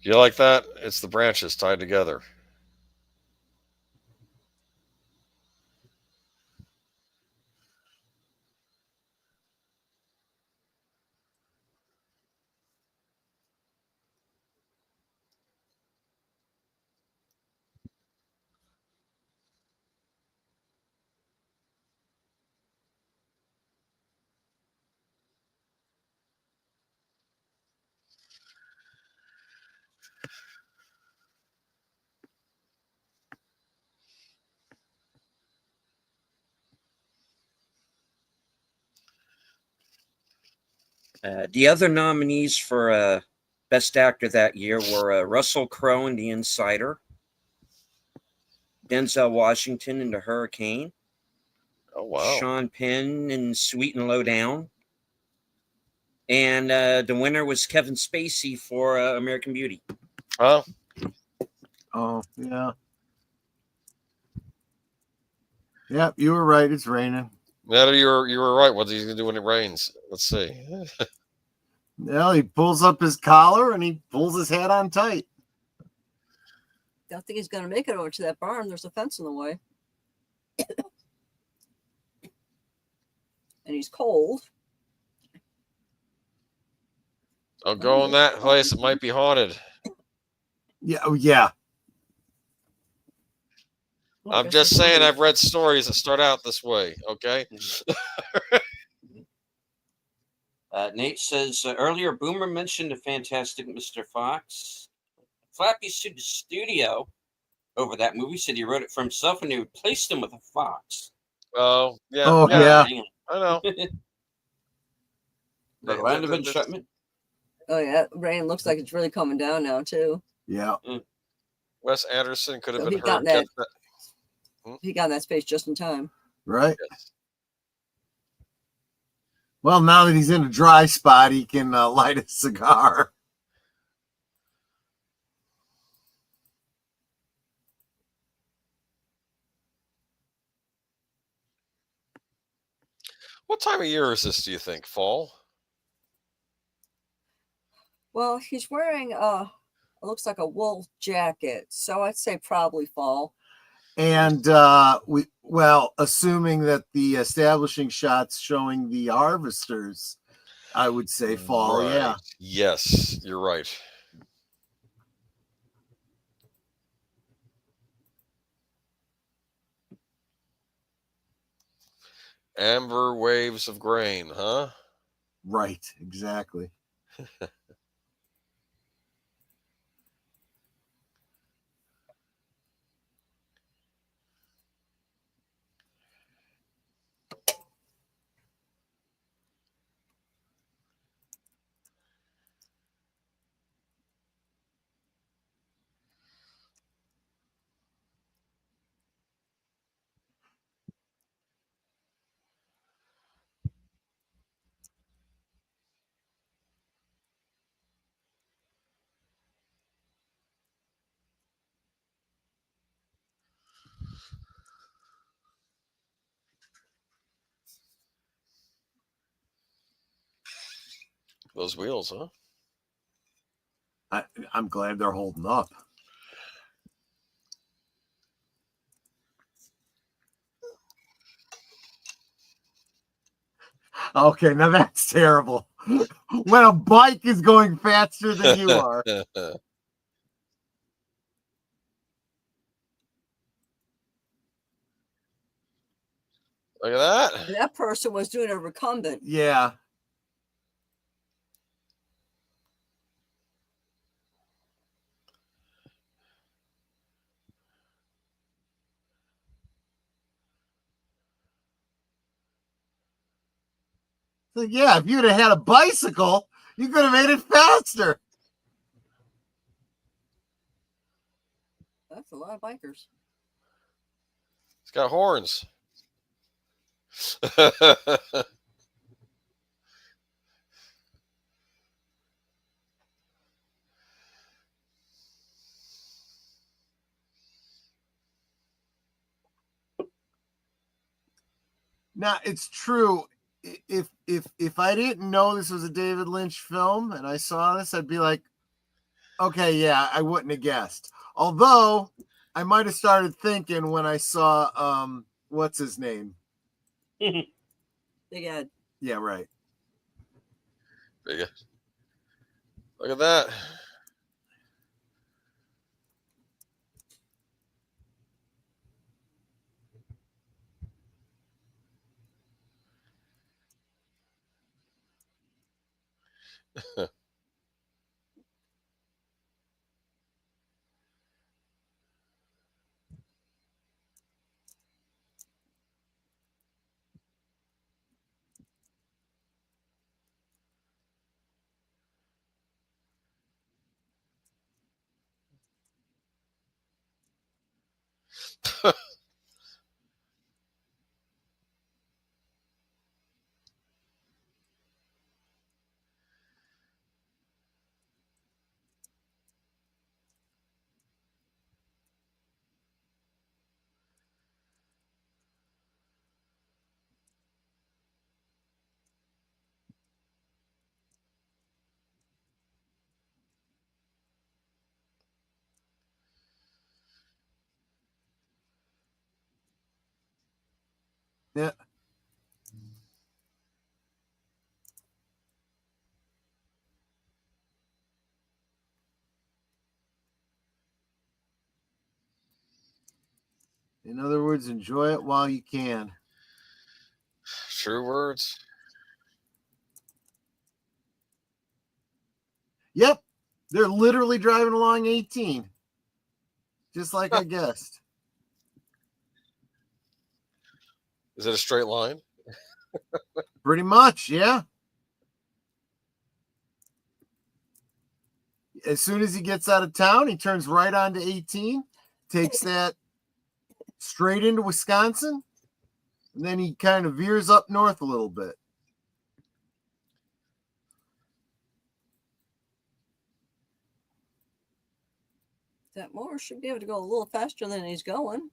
You like that? It's the branches tied together. The other nominees for Best Actor that year were Russell Crowe in The Insider, Denzel Washington in The Hurricane, Oh, wow. Sean Penn in Sweet and Low Down, and the winner was Kevin Spacey for American Beauty. Oh. Oh, yeah. Yep, you were right. It's raining. Yeah, you were right. What's he going to do when it rains? Let's see. Well, he pulls up his collar and he pulls his hat on tight. Don't think he's going to make it over to that barn. There's a fence in the way. And he's cold. Don't go in that place. It might be haunted. Yeah. Oh, yeah. I'm just saying I've read stories that start out this way, okay? Nate says, earlier Boomer mentioned the fantastic Mr. Fox. Flappy sued the studio over that movie, said he wrote it for himself and he replaced him with a fox. Oh, yeah. Oh, yeah. I know. The land of enchantment. Oh, yeah. Rain looks like it's really coming down now, too. Yeah. Wes Anderson could have So been he got heard. He got in that space just in time. Right. Yes. Well, now that he's in a dry spot, he can light a cigar. What time of year is this, do you think? Fall? Well, he's wearing it looks like a wool jacket, so I'd say probably fall. And assuming that the establishing shots showing the harvesters, I would say fall. Right. Yeah. Yes, you're right. Amber waves of grain, huh? Right. Exactly. Those wheels, huh? I'm glad they're holding up. Okay, now that's terrible. When a bike is going faster than you are. Look at that. That person was doing a recumbent. Yeah. So yeah, if you'd have had a bicycle, you could have made it faster. That's a lot of bikers. It's got horns. Now it's true. If I didn't know this was a David Lynch film and I saw this, I'd be like, okay, yeah, I wouldn't have guessed. Although I might have started thinking when I saw what's his name? Big Ed. Yeah, right. Look at that. Yeah. In other words, enjoy it while you can. True words. Yep. They're literally driving along 18. Just like I guessed. Is it a straight line? Pretty much, yeah. As soon as he gets out of town, he turns right onto 18, takes that straight into Wisconsin, and then he kind of veers up north a little bit. That mower should be able to go a little faster than he's going.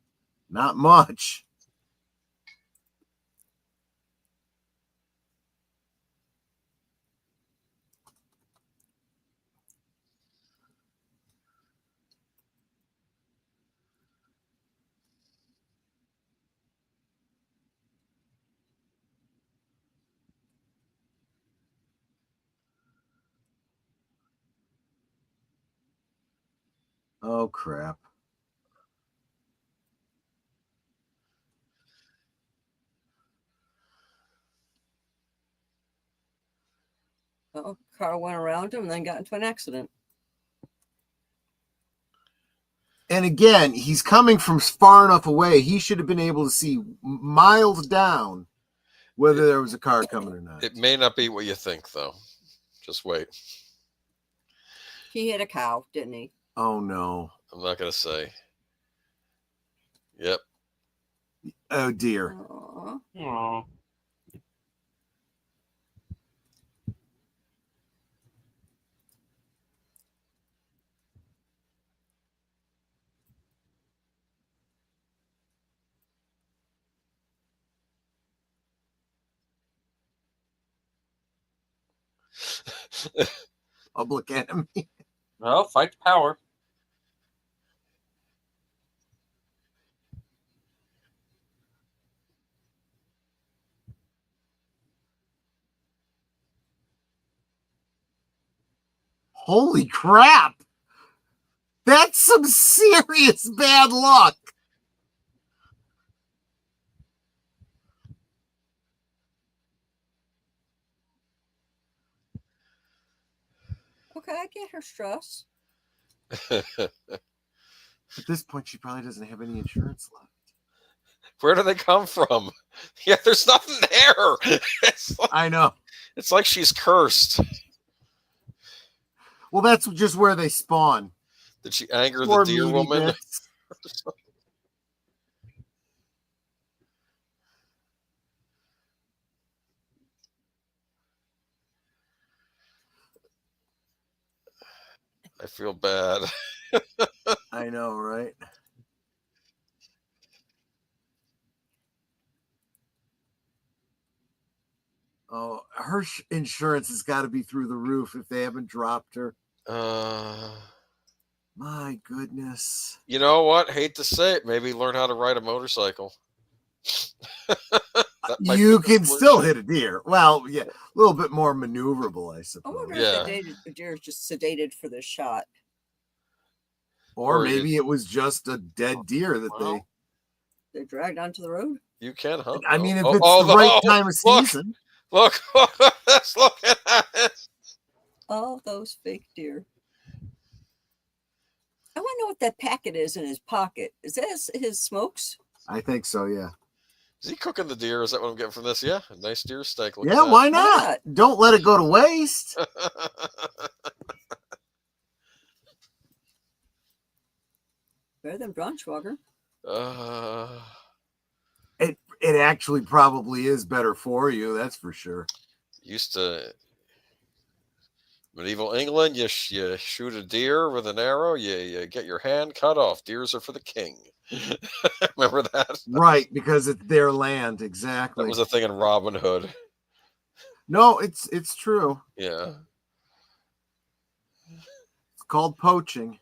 Not much. Oh, crap. Oh, car went around him and then got into an accident. And again, he's coming from far enough away. He should have been able to see miles down whether there was a car coming or not. It may not be what you think, though. Just wait. He hit a cow, didn't he? Oh, no. I'm not going to say. Yep. Oh, dear. Aww. Public enemy. Well, fight the power. Holy crap! That's some serious bad luck. Okay, I get her stress. At this point, she probably doesn't have any insurance left. Where do they come from? Yeah, there's nothing there. I know. It's like she's cursed. Well, that's just where they spawn. Did she anger Poor the deer meaty woman? bits. I feel bad. I know, right? Oh, her insurance has got to be through the roof if they haven't dropped her. My goodness. You know what? Hate to say it. Maybe learn how to ride a motorcycle. You can still hit a deer. Well, yeah, a little bit more maneuverable, I I suppose. wonder Yeah. if the deer is just sedated for the shot. Or Or maybe it was just a dead deer that They dragged onto the road. You can, huh? I mean, if it's the right time of look, season. Look, let's look at this. All those fake deer. I want to know what that packet is in his pocket. Is that his smokes? I think so, yeah. Is he cooking the deer? Is that what I'm getting from this? Yeah, a nice deer steak. Look Yeah, at why not? Don't let it go to waste. Better than Braunschweiger. It actually probably is better for you, that's for sure. Used to medieval England, you shoot a deer with an arrow, you get your hand cut off. Deers are for the king. Remember that? Right, because it's their land, exactly. That was a thing in Robin Hood. No, it's true. Yeah. It's called poaching.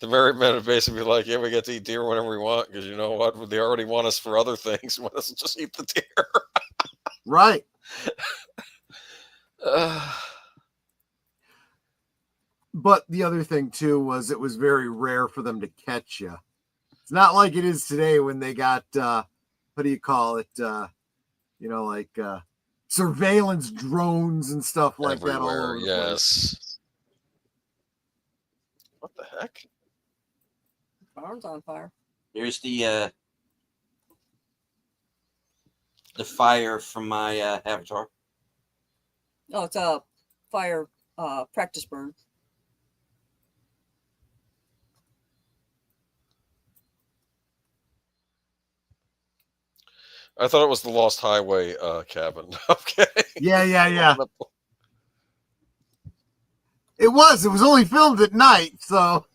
The married men would basically be like, yeah, we get to eat deer whenever we want, because you know what? They already want us for other things. Want us to just eat the deer. Right. But the other thing, too, was it was very rare for them to catch you. It's not like it is today when they got, what do you call it? Like surveillance drones and stuff like that all over the place. What the heck? Barn's on fire. There's the fire from my avatar. Oh, it's a fire practice burn. I thought it was the Lost Highway cabin. Okay. Yeah. It was only filmed at night, so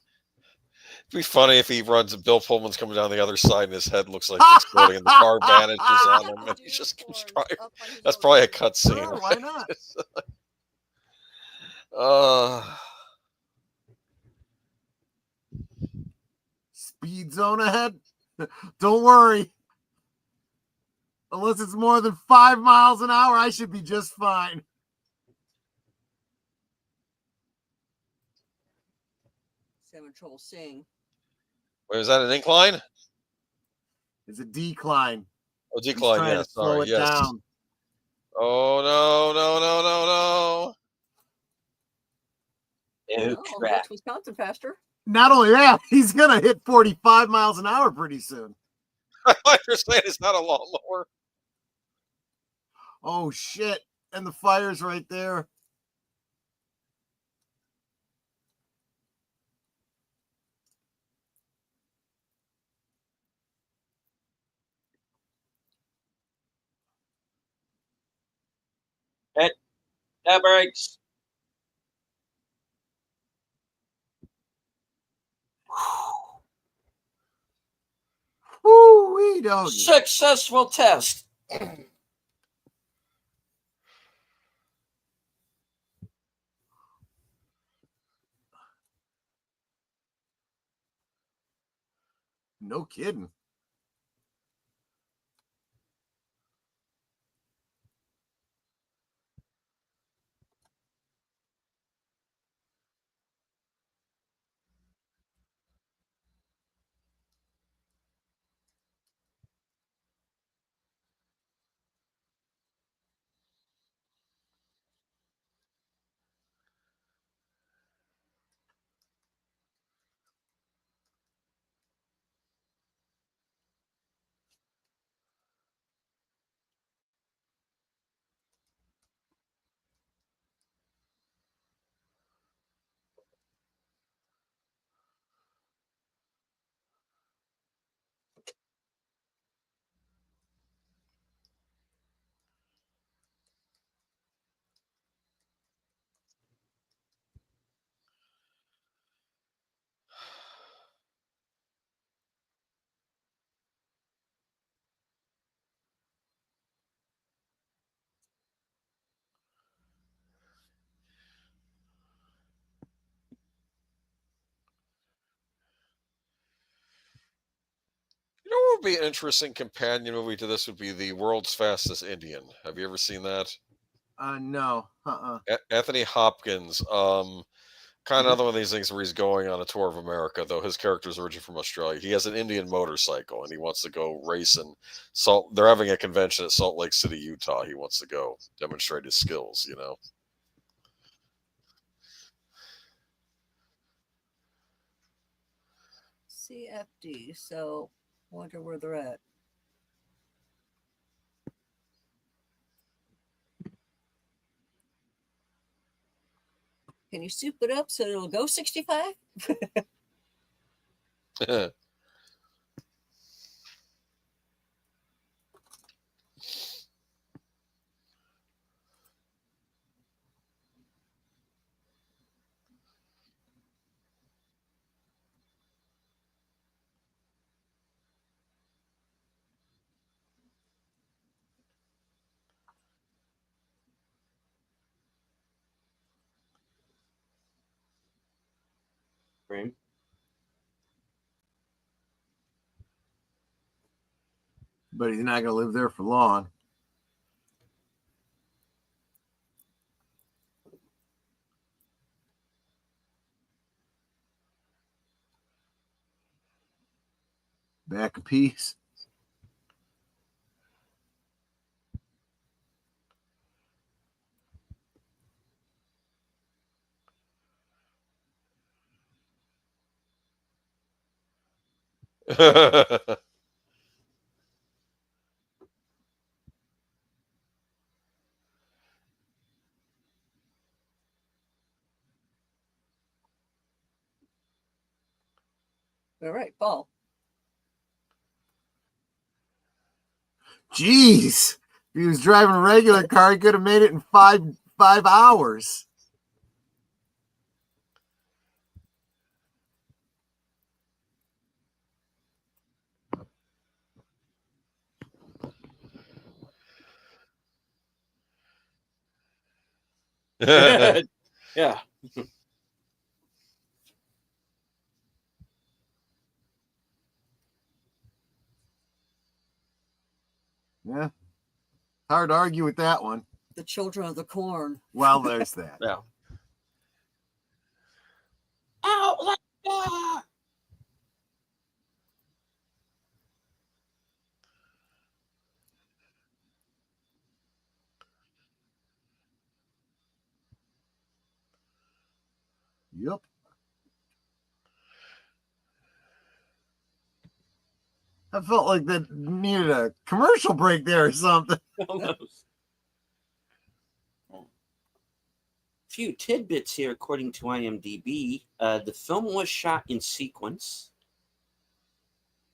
it'd be funny if he runs and Bill Pullman's coming down the other side and his head looks like exploding and the car bandages on him and he just comes driving. That's probably a cut scene. Sure, why not? Speed zone ahead. Don't worry. Unless it's more than 5 miles an hour, I should be just fine. Salmon Troll sing. Wait, is that an incline? It's a decline. Oh, decline, yeah. Sorry, yes. Down. Oh, no. Oh, crap. Wisconsin faster. Not only that, he's going to hit 45 miles an hour pretty soon. I understand it's not a lawnmower. Oh, shit. And the fire's right there. That breaks. Woo-wee, doggy. Successful test. No kidding. You know what would be an interesting companion movie to this would be The World's Fastest Indian. Have you ever seen that? No. Anthony Hopkins. Kind of another one of these things where he's going on a tour of America, though his character is originally from Australia. He has an Indian motorcycle and he wants to go race in Salt. They're having a convention at Salt Lake City, Utah. He wants to go demonstrate his skills, you know. CFD. So, wonder where they're at. Can you soup it up so it'll go 65? Frame. But he's not going to live there for long. Back a piece. All right, Paul. Jeez. If he was driving a regular car, he could have made it in five hours. Yeah. Yeah. Hard to argue with that one. The children of the corn. Well, there's that. Yeah. Outlaw! Yep. I felt like that needed a commercial break there or something. Almost. Few tidbits here, according to IMDb. The film was shot in sequence,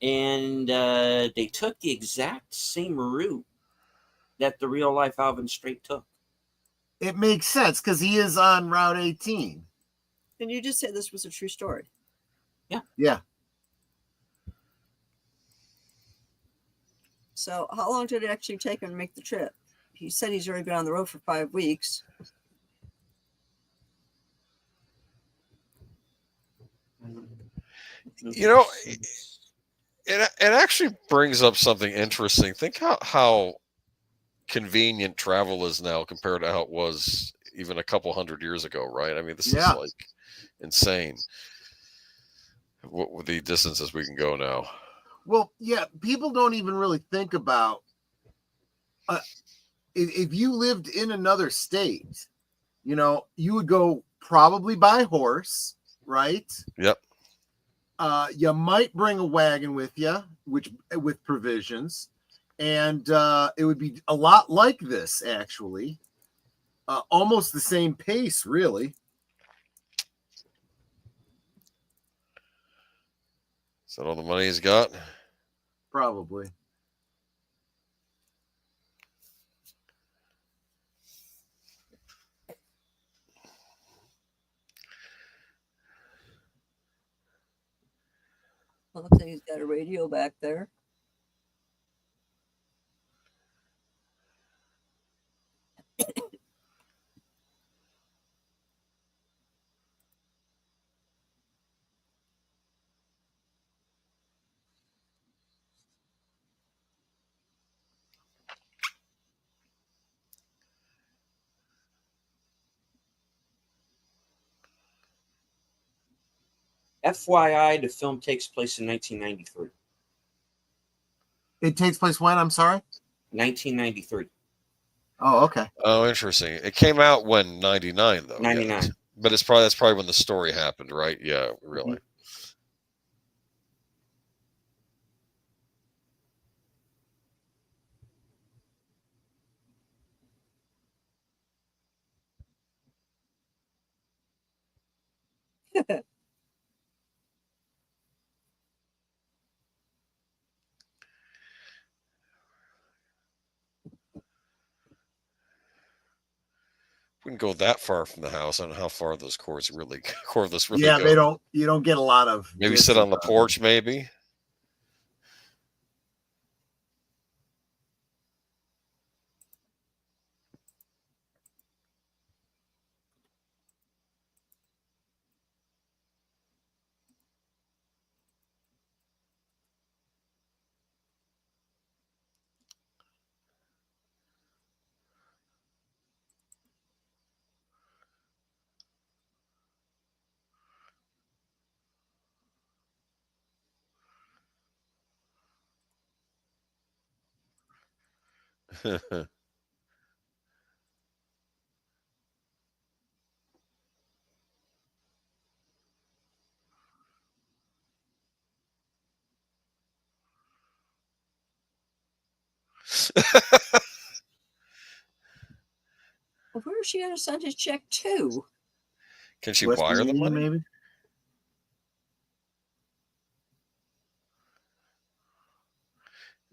and they took the exact same route that the real life Alvin Straight took. It makes sense because he is on Route 18. And you just said this was a true story. Yeah. So, how long did it actually take him to make the trip? He said he's already been on the road for 5 weeks. You know, it actually brings up something interesting. Think how convenient travel is now compared to how it was even a couple hundred years ago, right? I mean, this is like insane. What with the distances we can go now. Well, yeah, people don't even really think about if you lived in another state, you know, you would go probably by horse, right? Yep. You might bring a wagon with you, with provisions, and it would be a lot like this, actually. Almost the same pace, really. Is that all the money he's got? Probably. Well, looks like he's got a radio back there. FYI, the film takes place in 1993. It takes place when? I'm sorry? 1993. Oh, okay. Oh, interesting. It came out when 99 though. 99. Yeah. But that's probably when the story happened, right? Yeah, really. Wouldn't go that far from the house. I don't know how far those cordless really Yeah, go. you don't get a lot of Maybe sit on the porch, maybe. Well, where is she going to send his check to? Can she wire the money? Maybe.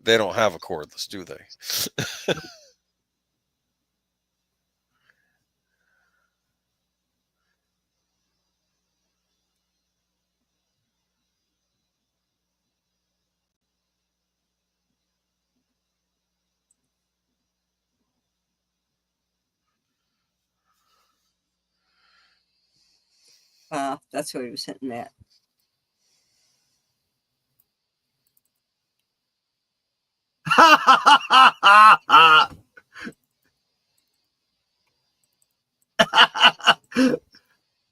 They don't have a cordless, do they? That's what he was hitting at.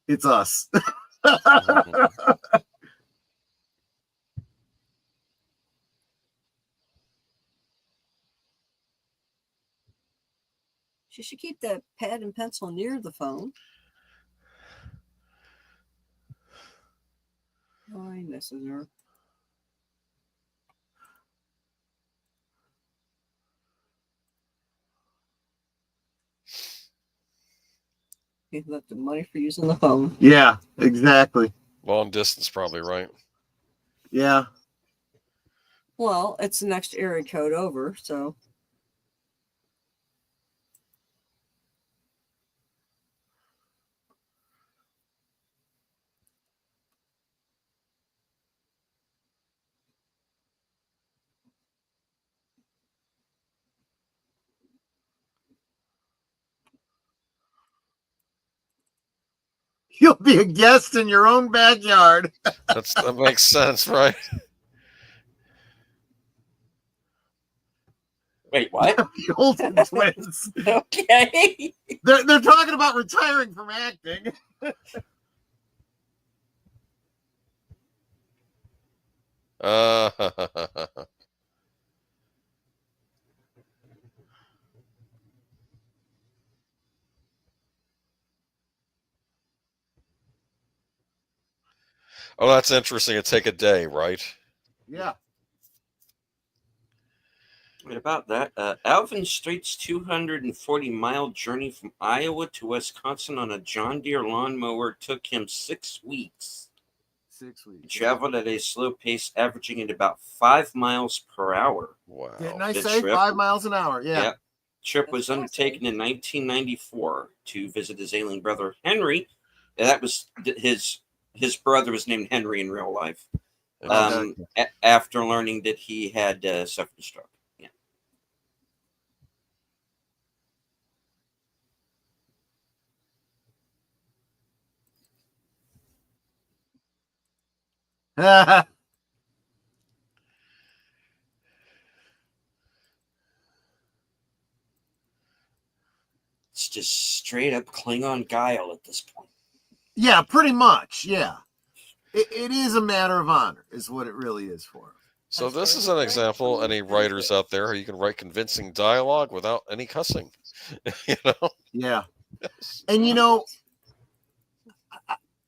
It's us. She should keep that pad and pencil near the phone. Oh, he misses her. He left the money for using the phone. Yeah, exactly. Long distance, probably, right? Yeah. Well, it's the next area code over, so. You'll be a guest in your own backyard. That makes sense, right? Wait, what? The Olsen twins. Okay. They're talking about retiring from acting. Oh, that's interesting. It'd take a day, right? Yeah. What about that? Alvin Straight's 240-mile journey from Iowa to Wisconsin on a John Deere lawnmower took him 6 weeks. 6 weeks. He traveled at a slow pace, averaging at about 5 miles per hour. Wow. Didn't I The say trip- 5 miles an hour? Yeah. Yep. Trip was That's undertaken in 1994 to visit his ailing brother Henry. And that was his brother was named Henry in real life. After learning that he had suffered a stroke. It's just straight up Klingon guile at this point. Yeah, pretty much. Yeah. It is a matter of honor, is what it really is for him. So this is an example. Any writers out there, you can write convincing dialogue without any cussing. You know? Yeah. And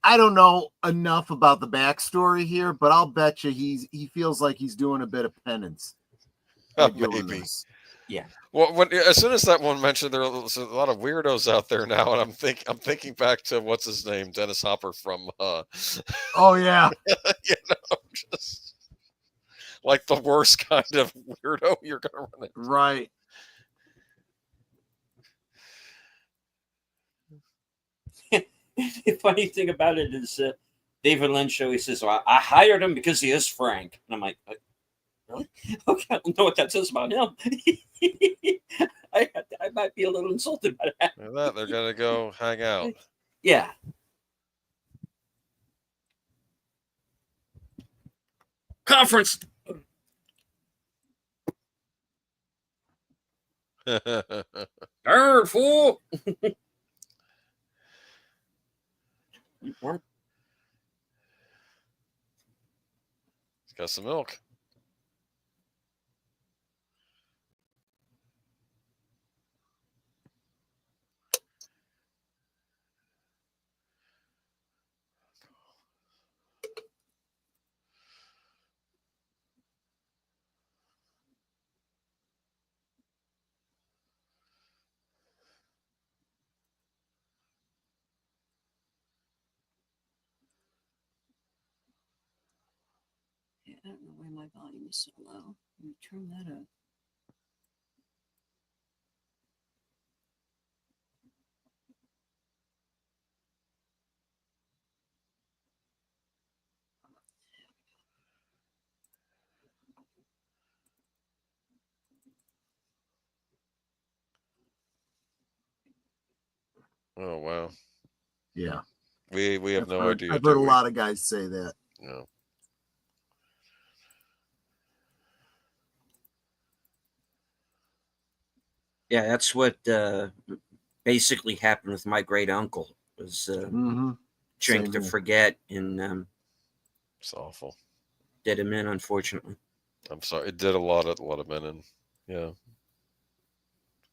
I don't know enough about the backstory here, but I'll bet you he feels like he's doing a bit of penance. by doing Maybe. this. Yeah. Well, as soon as that one mentioned, there's a lot of weirdos out there now, and I'm thinking back to what's his name, Dennis Hopper from. Oh yeah. Just like the worst kind of weirdo you're gonna run into. Right. The funny thing about it is David Lynch always says, well, I hired him because he is Frank. And I'm like, really? Okay, I don't know what that says about him. I might be a little insulted by that. Look at that, they're gonna go hang out. Yeah. Conference. Arr, fool. Got some milk. I don't know why my volume is so low. Let me turn that up. Oh wow. Yeah. We have no idea. I've heard a lot of guys say that. Yeah. Yeah, that's what basically happened with my great uncle. Was drink Same to here. forget and It's awful. did him in, unfortunately. I'm sorry. It did a lot of men in. Yeah.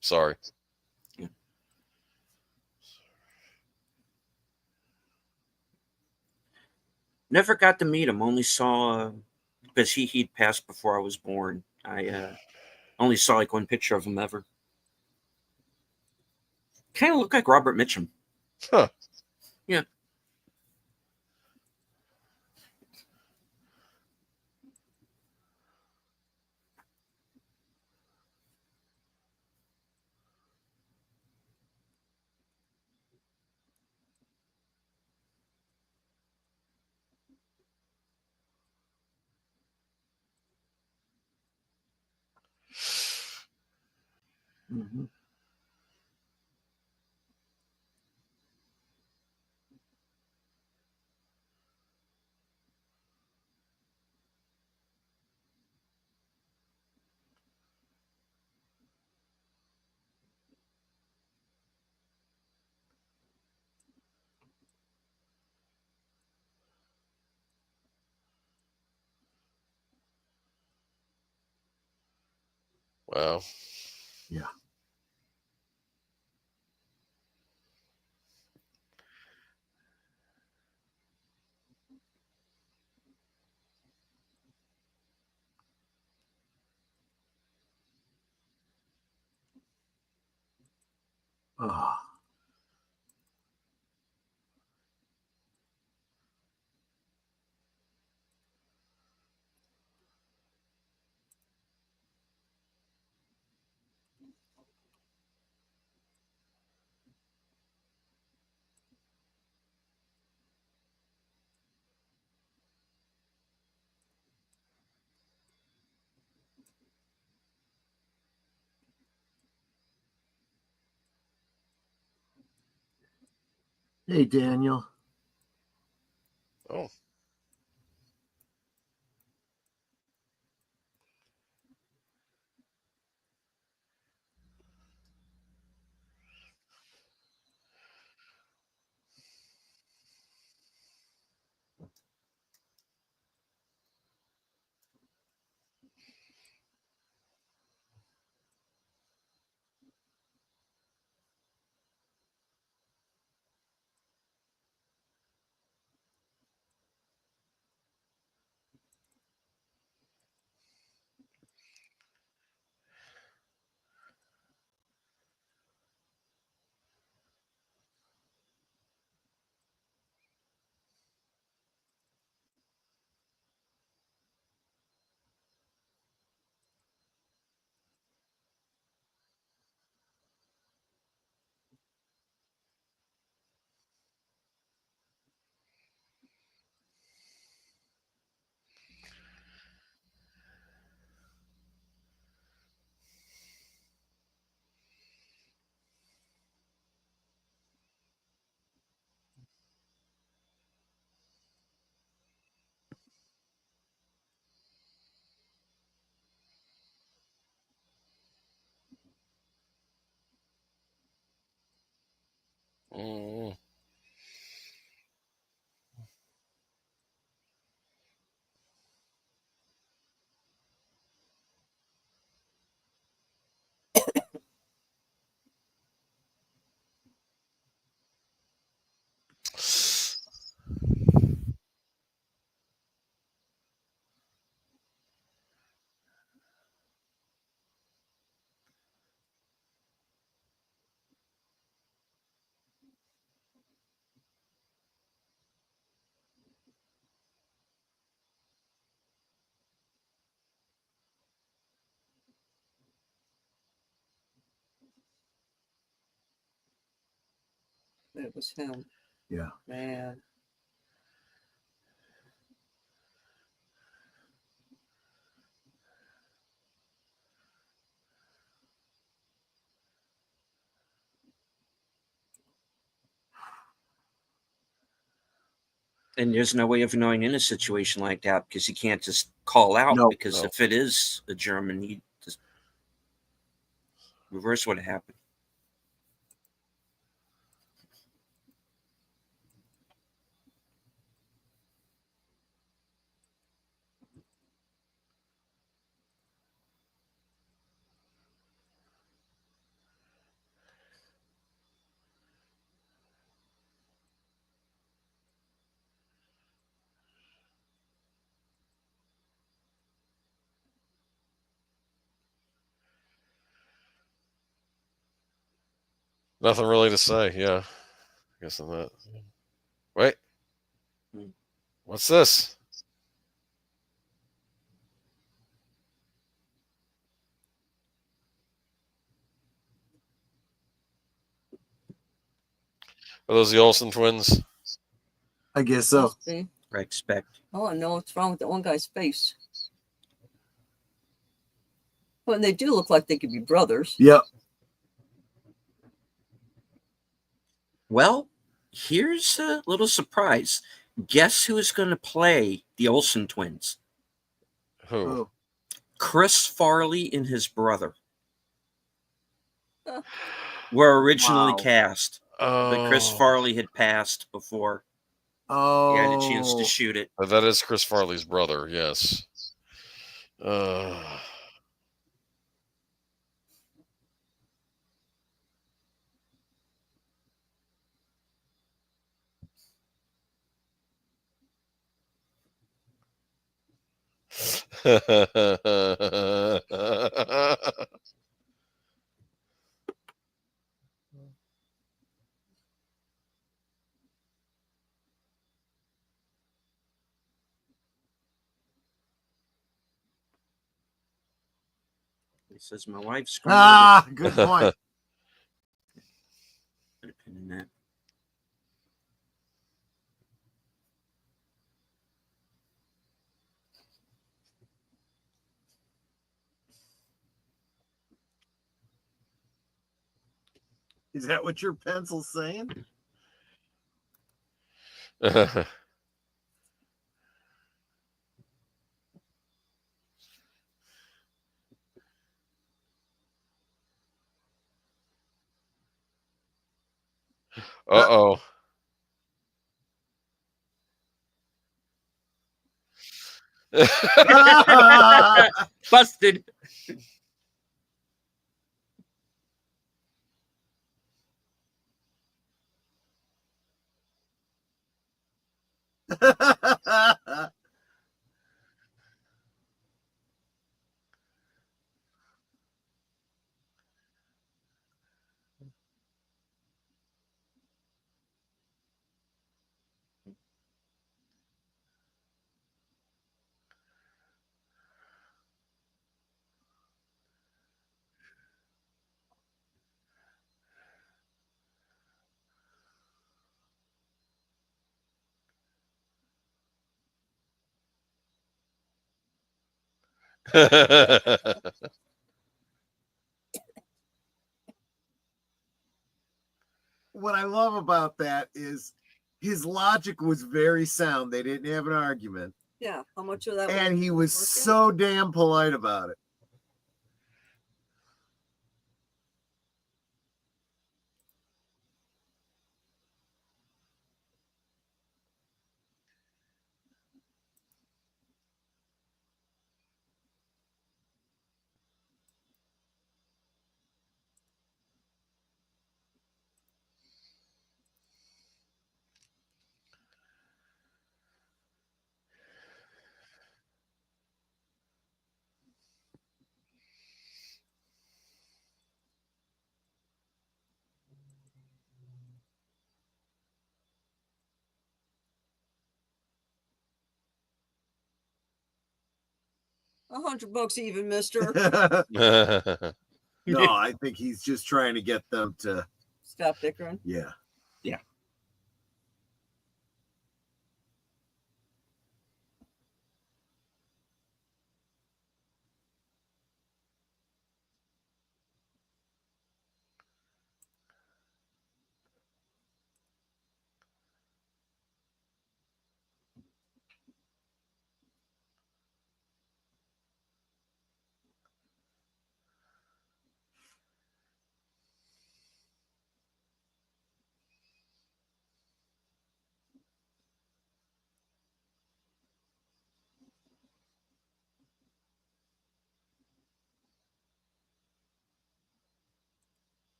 Sorry. Yeah. Never got to meet him. Only saw because he'd passed before I was born. I only saw like one picture of him ever. Kind of looked like Robert Mitchum. Huh. Yeah. Mm-hmm. Wow. Yeah. Oh. Hey, Daniel. Oh. Mm. It was him. Yeah. Man. And there's no way of knowing in a situation like that because you can't just call out No. because No. if it is a German, he just reverse what happened. Nothing really to say. Yeah. I guess I'm not. Wait. What's this? Are those the Olsen twins? I guess so. Must be. I expect. I want to know what's wrong with that one guy's face. Well, and they do look like they could be brothers. Yep. Well, here's a little surprise. Guess who's going to play the Olsen twins? Who? Oh. Chris Farley and his brother were originally Wow. cast, but Chris Oh. Farley had passed before he had a chance to Oh. shoot it. That is Chris Farley's brother. Yes. He says my wife's Good point. Put a pin in that. Is that what your pencil's saying? Uh-oh. Busted. What I love about that is his logic was very sound. They didn't have an argument. Yeah, how much of that? And he was working? so damn polite about it. $100 even, mister. No, I think he's just trying to get them to Stop bickering. Yeah. Yeah.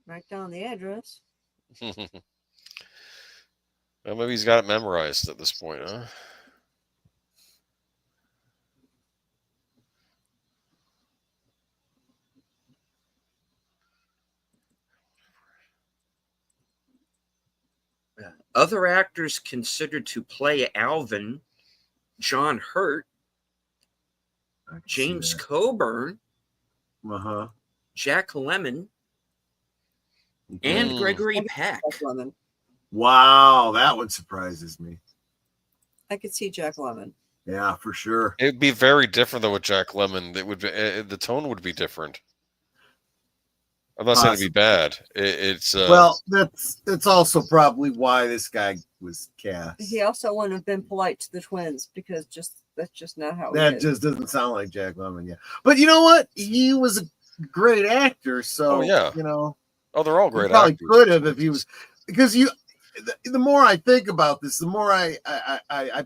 Write down the address. Well, maybe he's got it memorized at this point, huh? Other actors considered to play Alvin: John Hurt, James Coburn, Jack Lemmon, and Gregory Peck. Jack Lemmon. Wow, that one surprises me. I could see Jack Lemmon. Yeah, for sure. It'd be very different though with Jack Lemmon. It would be, the tone would be different. I'm not saying it'd be bad. It's well, that's also probably why this guy was cast. He also wouldn't have been polite to the twins because that's just not how. That just doesn't sound like Jack Lemmon, yeah. But you know what? He was a great actor, so yeah. you know. Oh, they're all great probably actors. Could have if he was, because the more I think about this, the more I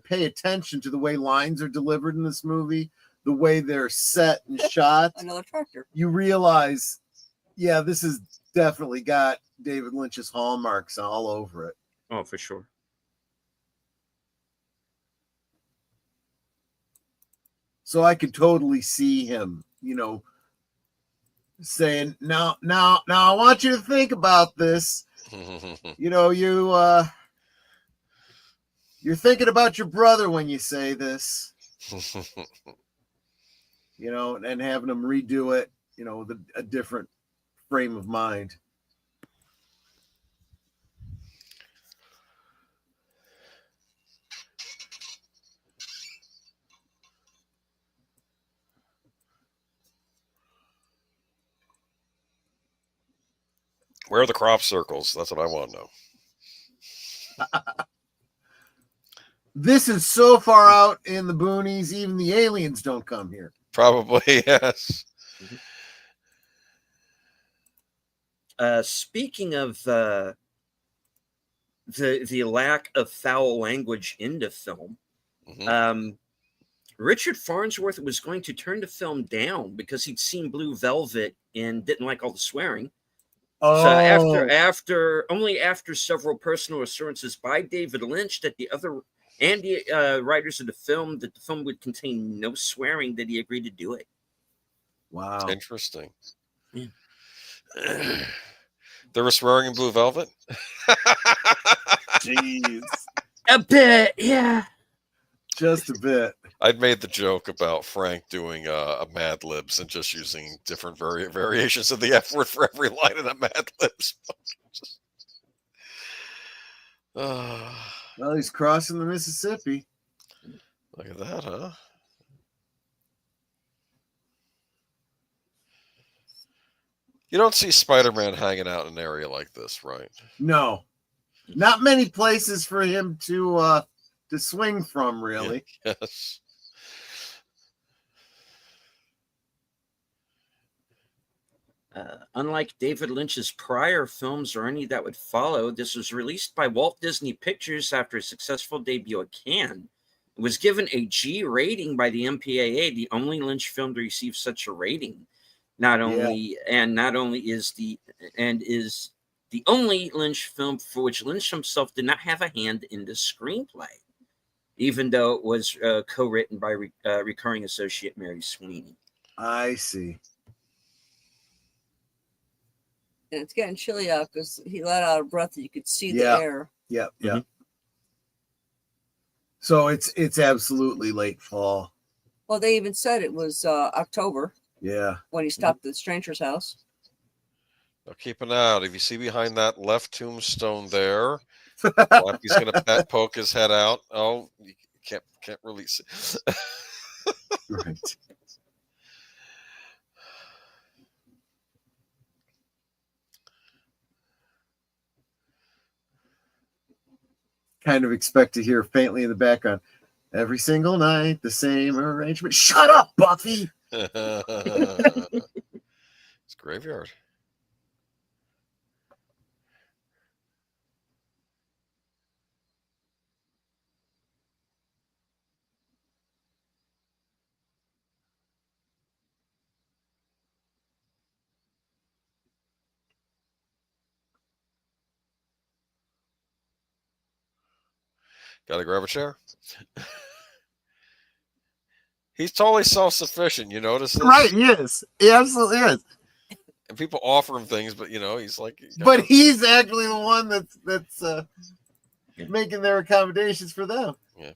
pay attention to the way lines are delivered in this movie, the way they're set and shot. Another tractor. You realize, yeah, this is definitely got David Lynch's hallmarks all over it. Oh, for sure. So I could totally see him, saying, now, I want you to think about this. You're thinking about your brother when you say this, and having him redo it, with a different frame of mind. Where are the crop circles? That's what I want to know. This is so far out in the boonies, even the aliens don't come here. Probably, yes. Speaking of the lack of foul language into film, Richard Farnsworth was going to turn the film down because he'd seen Blue Velvet and didn't like all the swearing. Oh. So after several personal assurances by David Lynch that the writers of the film that the film would contain no swearing, that he agreed to do it. Wow. Interesting. Yeah. There was swearing in Blue Velvet? Jeez. A bit, yeah. Just a bit. I'd made the joke about Frank doing a Mad Libs and just using different variations of the F word for every line in a Mad Libs. Well, he's crossing the Mississippi. Look at that, huh? You don't see Spider-Man hanging out in an area like this, right? No. Not many places for him to swing from, really. Yes. Unlike David Lynch's prior films or any that would follow, this was released by Walt Disney Pictures after a successful debut at Cannes. It was given a G rating by the MPAA, the only Lynch film to receive such a rating. Is the only Lynch film for which Lynch himself did not have a hand in the screenplay, even though it was co-written by recurring associate Mary Sweeney. I see. And it's getting chilly out because he let out a breath. You could see the air. Yep. So it's absolutely late fall. Well, they even said it was October. Yeah. When he stopped at the stranger's house. Now keep an eye out. If you see behind that left tombstone there, Flappy's going to poke his head out. Oh, you can't release it. Right. Kind of expect to hear faintly in the background, every single night, the same arrangement. Shut up, Buffy! It's graveyard. Got to grab a chair. He's totally self-sufficient. You notice this? Right, he is. He absolutely is. And people offer him things, but he's like. But he's actually the one that's making their accommodations for them. Yeah.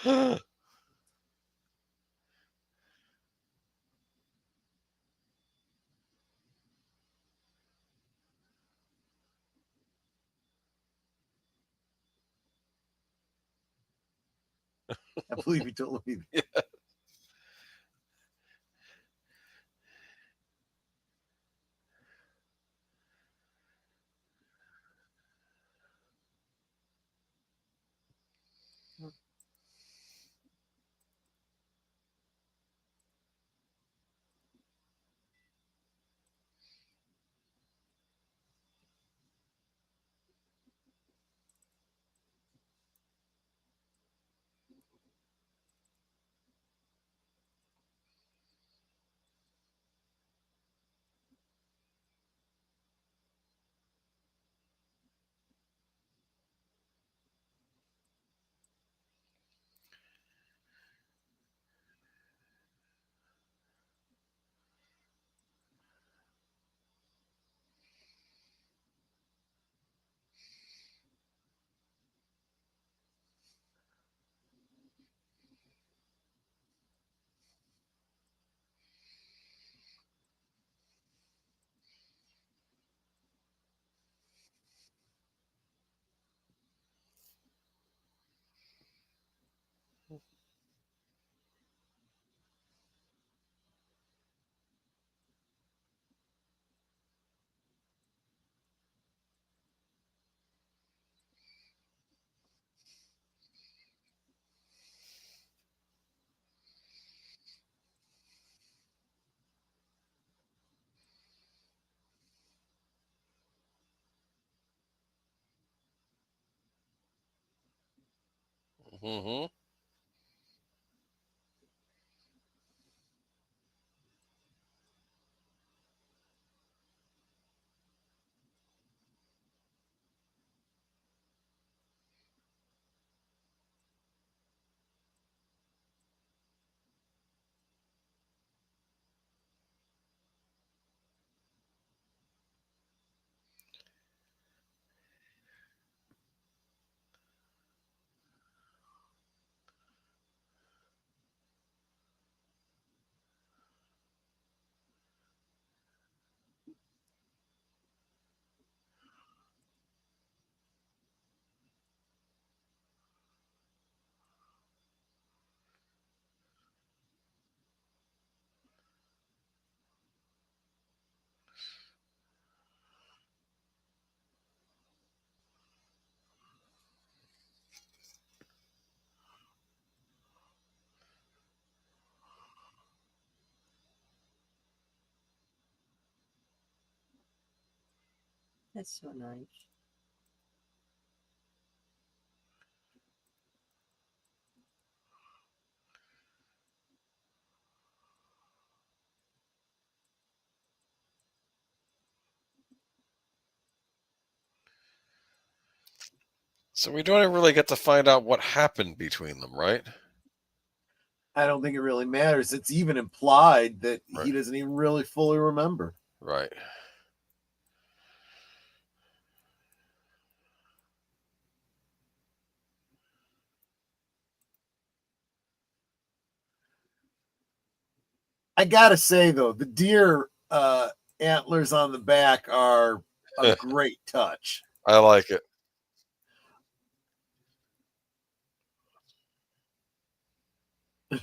I believe you told me. Yeah. Mm-hmm. That's so nice. So we don't really get to find out what happened between them, right? I don't think it really matters. It's even implied that Right. he doesn't even really fully remember. Right. I gotta say though, the deer antlers on the back are a great touch. I like it.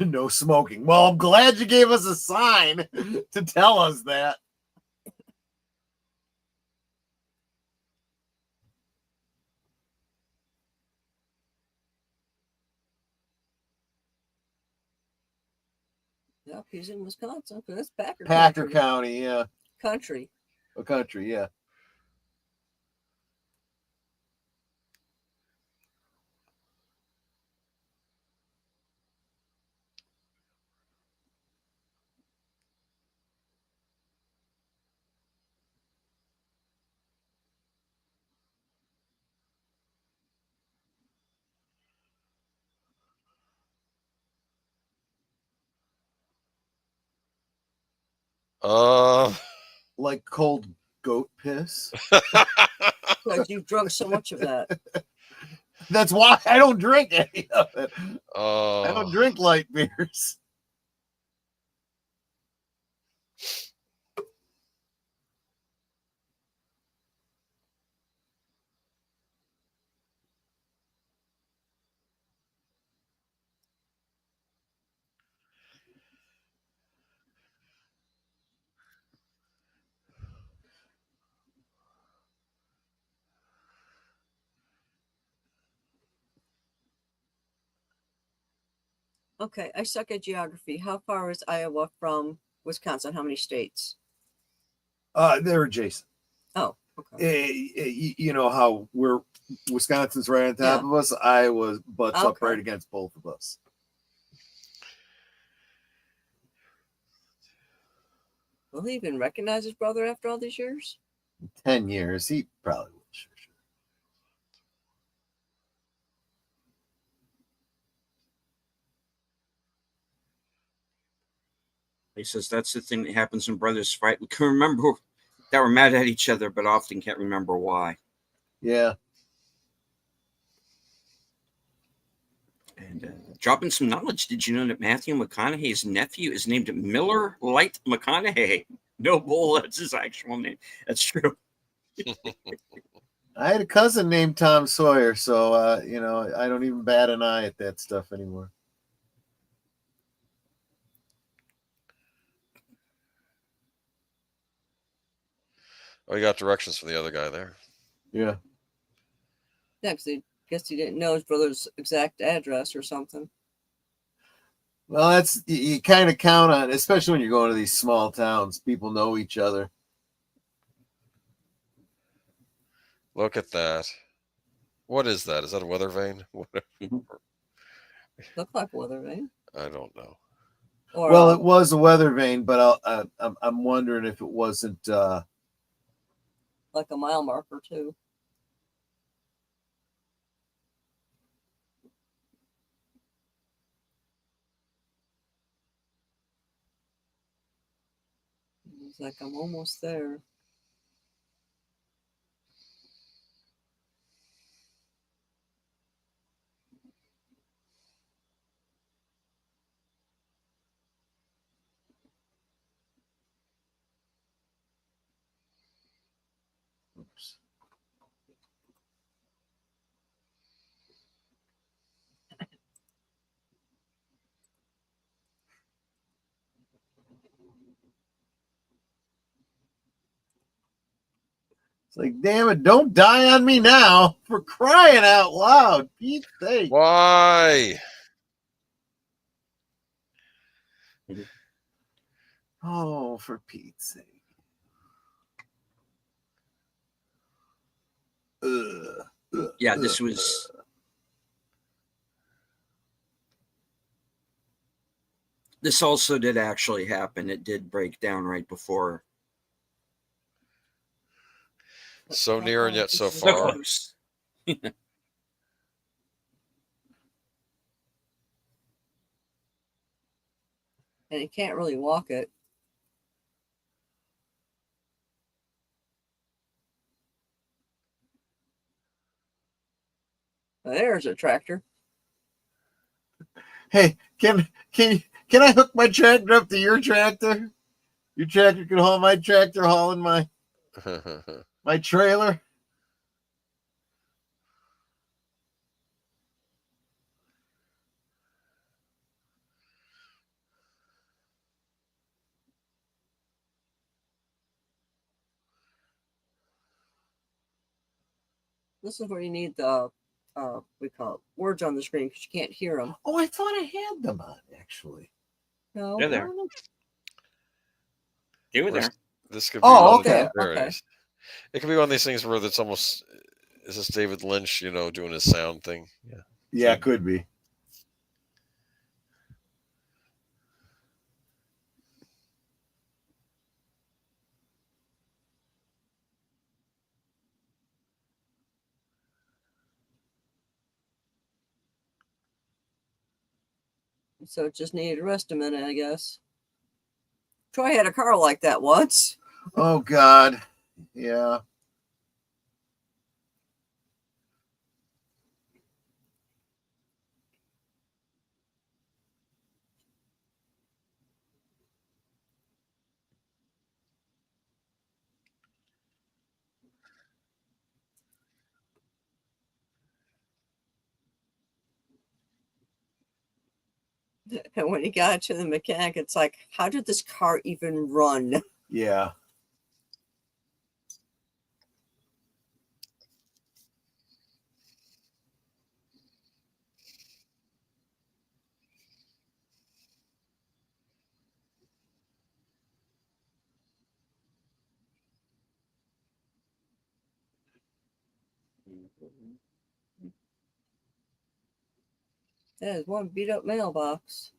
No smoking. Well, I'm glad you gave us a sign to tell us that. Yep, he's in Wisconsin. That's Packer Packer country. County, yeah. Country. A country, yeah. Like cold goat piss. Because you've drunk so much of that. That's why I don't drink any of it. Oh, I don't drink light beers. Okay, I suck at geography. How far is Iowa from Wisconsin? How many states? They're adjacent. Oh, okay. You know how Wisconsin's right on top of us. Iowa butts up right against both of us. Will he even recognize his brother after all these years? 10 years, he probably will. Sure. He says that's the thing that happens when brothers fight. We can remember that we're mad at each other, but often can't remember why. Yeah. And dropping some knowledge, did you know that Matthew McConaughey's nephew is named Miller Light McConaughey? No bull, that's his actual name. That's true. I had a cousin named Tom Sawyer, so you know, I don't even bat an eye at that stuff anymore. Oh, you got directions from the other guy there. Yeah. Yeah, because I guess he didn't know his brother's exact address or something. Well, that's you kind of count on, especially when you're going to these small towns. People know each other. Look at that. What is that? Is that a weather vane? Look like weather vane. I don't know. Or, well, it was a weather vane, but I'm wondering if it wasn't like a mile marker too. It's like I'm almost there. Oops. It's like, damn it, don't die on me now. For crying out loud. Pete, sake. Why? Oh, for Pete's sake. Yeah, this was. This also did actually happen. It did break down right before. So near and yet so So far. close. And he can't really walk it. Well, there's a tractor. Hey, can I hook my tractor up to your tractor? Your tractor can haul my tractor hauling my trailer. This is where you need the we call it words on the screen because you can't hear them. Oh, I thought I had them on actually. No, They're there. They were there. This could be. Oh, one, okay. There it is. It could be one of these things where it's almost. Is this David Lynch, you know, doing his sound thing? Yeah. Yeah, it could be. So it just needed to rest a minute, I guess. Troy had a car like that once. Oh God. Yeah. And when he got to the mechanic, it's like, how did this car even run? Yeah. There's one beat up mailbox.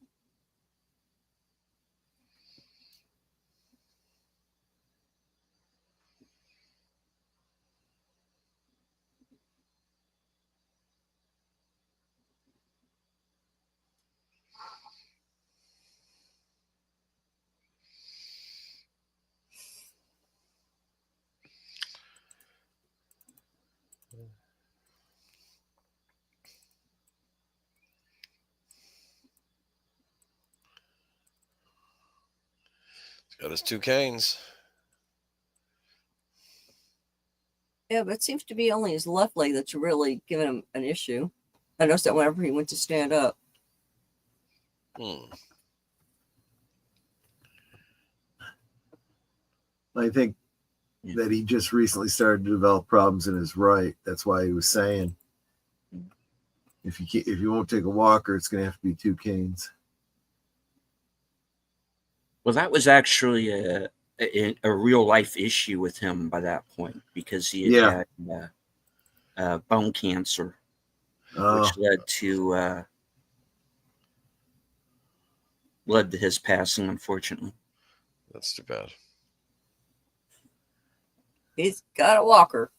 He's got his 2 canes. Yeah, but it seems to be only his left leg that's really giving him an issue. I noticed that whenever he went to stand up. I think that he just recently started to develop problems in his right. That's why he was saying, if you won't take a walker, it's going to have to be 2 canes. Well, that was actually a real life issue with him by that point, because he had had bone cancer, which led to his passing, unfortunately. That's too bad. He's got a walker.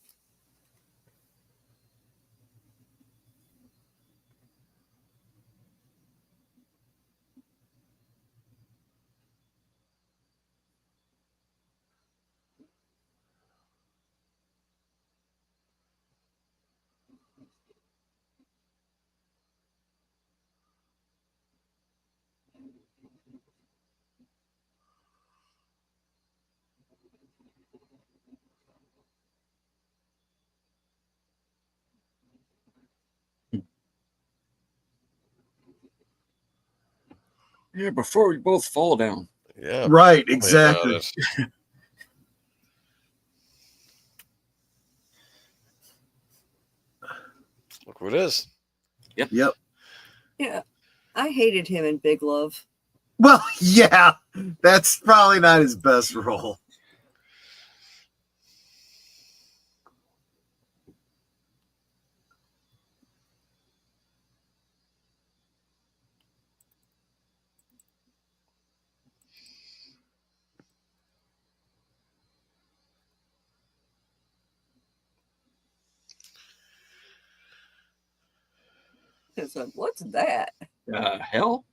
Yeah, before we both fall down. Yeah. Right, exactly. Look who it is. Yep. Yeah, I hated him in Big Love. Well, yeah, that's probably not his best role. It's like, what's that? Hell?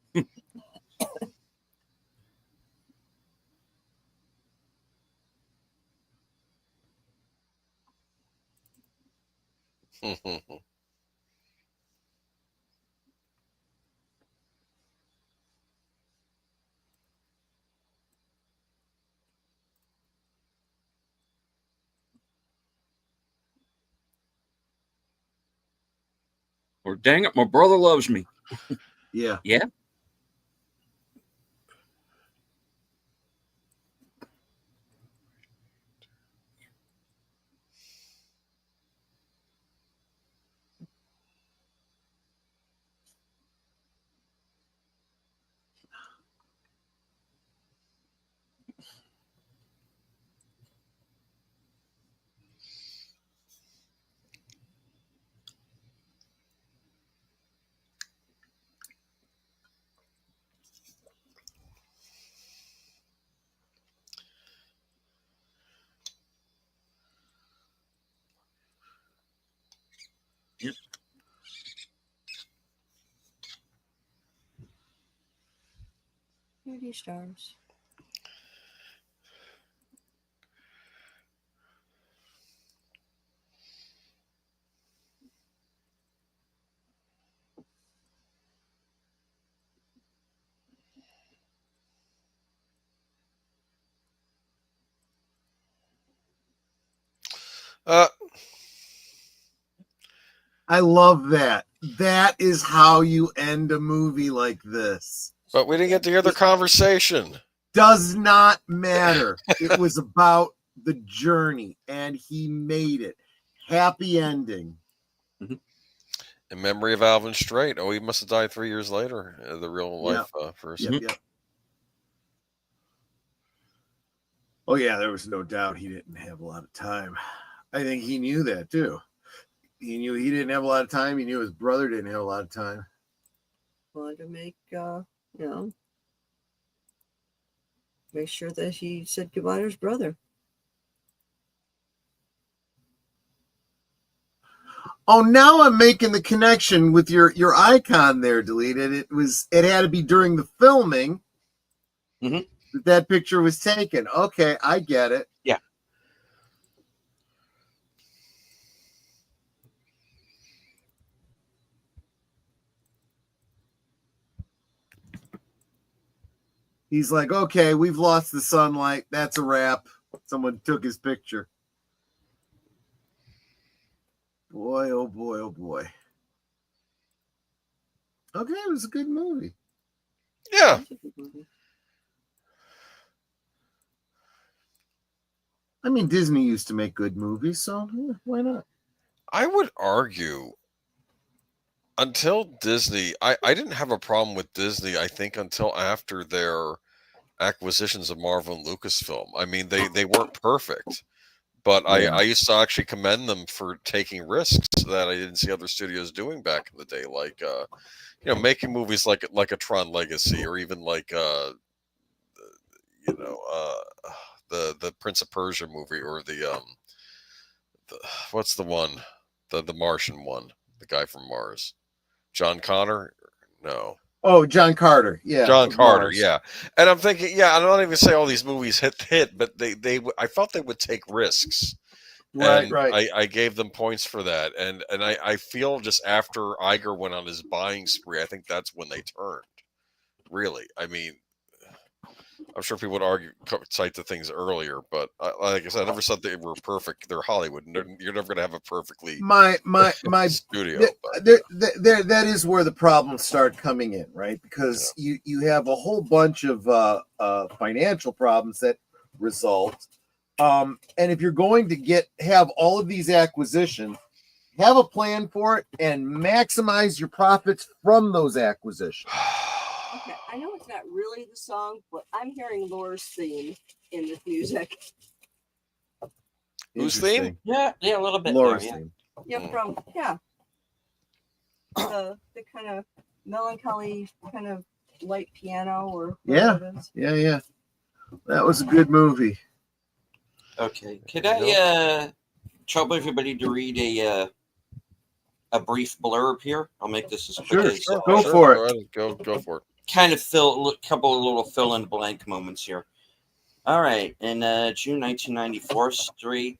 Or dang it, my brother loves me. Yeah. Yeah. Yep. Pretty stars. I love that. That is how you end a movie like this. But we didn't get to hear the conversation. Does not matter. It was about the journey, and he made it. Happy ending. In memory of Alvin Straight. Oh, he must have died 3 years later. The real life person. Yep. Oh, yeah, there was no doubt he didn't have a lot of time. I think he knew that, too. He knew he didn't have a lot of time. He knew his brother didn't have a lot of time. Wanted to make sure that he said goodbye to his brother. Oh, now I'm making the connection with your icon there, Deleted. It had to be during the filming that picture was taken. Okay, I get it. Yeah. He's like, okay, we've lost the sunlight. That's a wrap. Someone took his picture. Boy, oh boy, oh boy. Okay, it was a good movie. Yeah. I mean, Disney used to make good movies, so why not? I would argue until Disney, I didn't have a problem with Disney, I think, until after their acquisitions of Marvel and Lucasfilm. I mean, they weren't perfect. But I used to actually commend them for taking risks that I didn't see other studios doing back in the day, like making movies like a Tron Legacy, or even like the Prince of Persia movie, or the what's the one, the Martian one, the guy from Mars, John Connor, no. Oh, John Carter, yeah. John Carter, Mars. yeah. And I'm thinking, yeah, I'm not even say all these movies hit, but I felt they would take risks. Right. I gave them points for that, and I feel just after Iger went on his buying spree, I think that's when they turned. Really, I mean, I'm sure people would cite the things earlier, but like I said, I never said they were perfect. They're Hollywood. You're never going to have a perfectly my studio. That is where the problems start coming in, right? Because you have a whole bunch of financial problems that result. And if you're going to have all of these acquisitions, have a plan for it and maximize your profits from those acquisitions. Okay, I know it's not really the song, but I'm hearing Laura's theme in the music. Whose theme? Yeah, a little bit. Laura's there, theme. Yeah, the kind of melancholy, kind of light piano, or whatever it is. Yeah. That was a good movie. Okay, could I trouble everybody to read a brief blurb here? I'll make this as quick as Go for it. Go for it. Kind of couple of little fill in blank moments here. All right, in June 1994, Straight's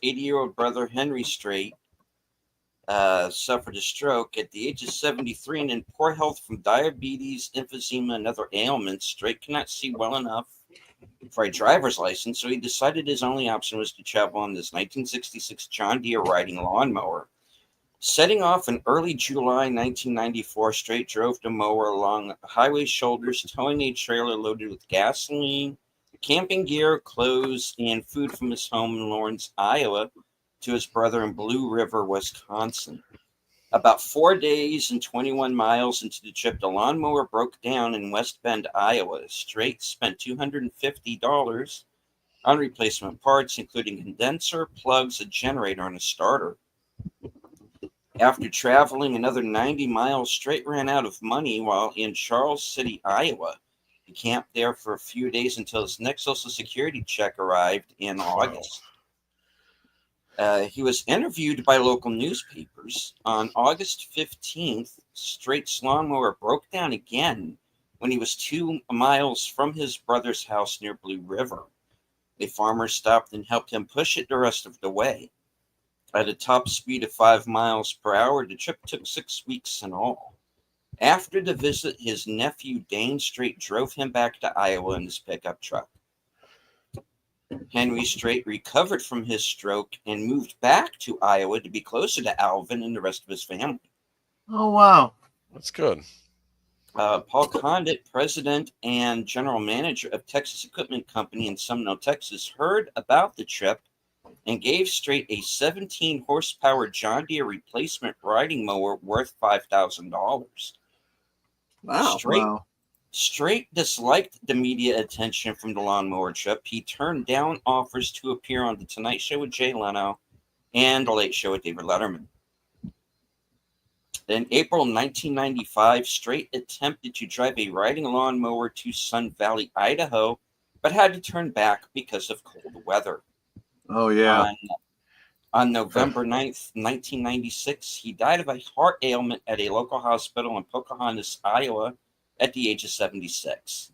80-year-old brother Henry Straight suffered a stroke at the age of 73 and in poor health from diabetes, emphysema, and other ailments. Straight cannot see well enough for a driver's license, so he decided his only option was to travel on this 1966 John Deere riding lawnmower. Setting off in early July 1994, Straight drove the mower along highway shoulders, towing a trailer loaded with gasoline, camping gear, clothes, and food from his home in Lawrence, Iowa, to his brother in Blue River, Wisconsin. About 4 days and 21 miles into the trip, the lawnmower broke down in West Bend, Iowa. Straight spent $250 on replacement parts, including condenser, plugs, a generator, and a starter. After traveling another 90 miles, Straight ran out of money while in Charles City, Iowa. He camped there for a few days until his next Social Security check arrived in August. He was interviewed by local newspapers. On August 15th, Straight's lawnmower broke down again when he was 2 miles from his brother's house near Blue River. A farmer stopped and helped him push it the rest of the way. At a top speed of 5 miles per hour, the trip took 6 weeks in all. After the visit, his nephew Dane Straight drove him back to Iowa in his pickup truck. Henry Straight recovered from his stroke and moved back to Iowa to be closer to Alvin and the rest of his family. Oh, wow. That's good. Paul Condit, president and general manager of Texas Equipment Company in Sumner, Texas, heard about the trip and gave Straight a 17 horsepower John Deere replacement riding mower worth $5,000. Wow. Straight disliked the media attention from the lawnmower trip. He turned down offers to appear on The Tonight Show with Jay Leno and The Late Show with David Letterman. In April 1995, Straight attempted to drive a riding lawnmower to Sun Valley, Idaho, but had to turn back because of cold weather. Oh, yeah. On November 9th, 1996, he died of a heart ailment at a local hospital in Pocahontas, Iowa, at the age of 76.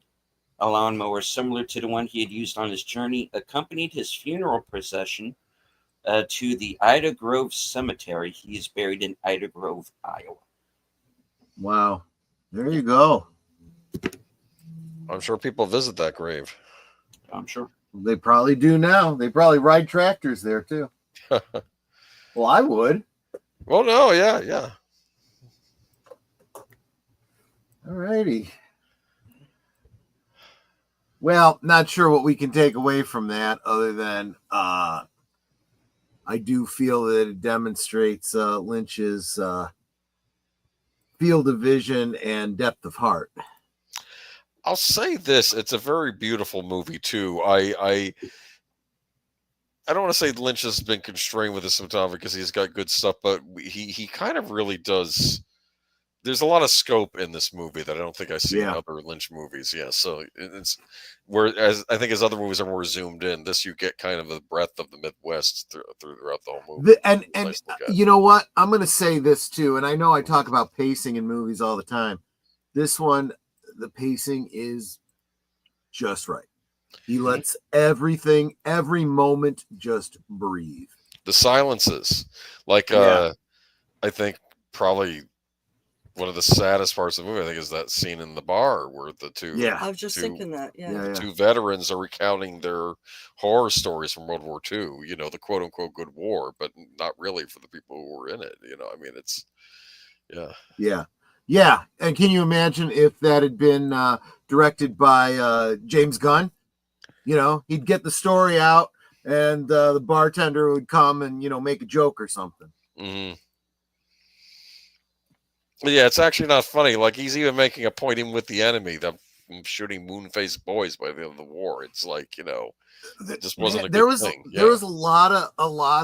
A lawnmower similar to the one he had used on his journey accompanied his funeral procession to the Ida Grove Cemetery. He is buried in Ida Grove, Iowa. Wow. There you go. I'm sure people visit that grave. I'm sure. They probably do now. They probably ride tractors there, too. Well, I would. Well, no, yeah. All righty. Well, not sure what we can take away from that other than I do feel that it demonstrates Lynch's field of vision and depth of heart. I'll say this: it's a very beautiful movie too. I don't want to say Lynch has been constrained with this sometimes because he's got good stuff, but he kind of really does. There's a lot of scope in this movie that I don't think I see in other Lynch movies. Yeah, so it's whereas I think his other movies are more zoomed in. This you get kind of the breadth of the Midwest throughout the whole movie. And you know what? I'm going to say this too, and I know I talk about pacing in movies all the time. This one, the pacing is just right. He lets everything, every moment, just breathe. The silences, like I think probably one of the saddest parts of the movie, I think, is that scene in the bar where the two. Yeah, I was just thinking that. Yeah. Two veterans are recounting their horror stories from World War II. You know, the quote unquote good war, but not really for the people who were in it. You know, I mean, it's yeah. And can you imagine if that had been directed by James Gunn? You know, he'd get the story out, and the bartender would come and make a joke or something. Mm-hmm. Yeah, it's actually not funny. Like, he's even making a point in with the enemy, them shooting moon-faced boys by the end of the war. It's like, it just wasn't a good thing. Yeah. There was a lot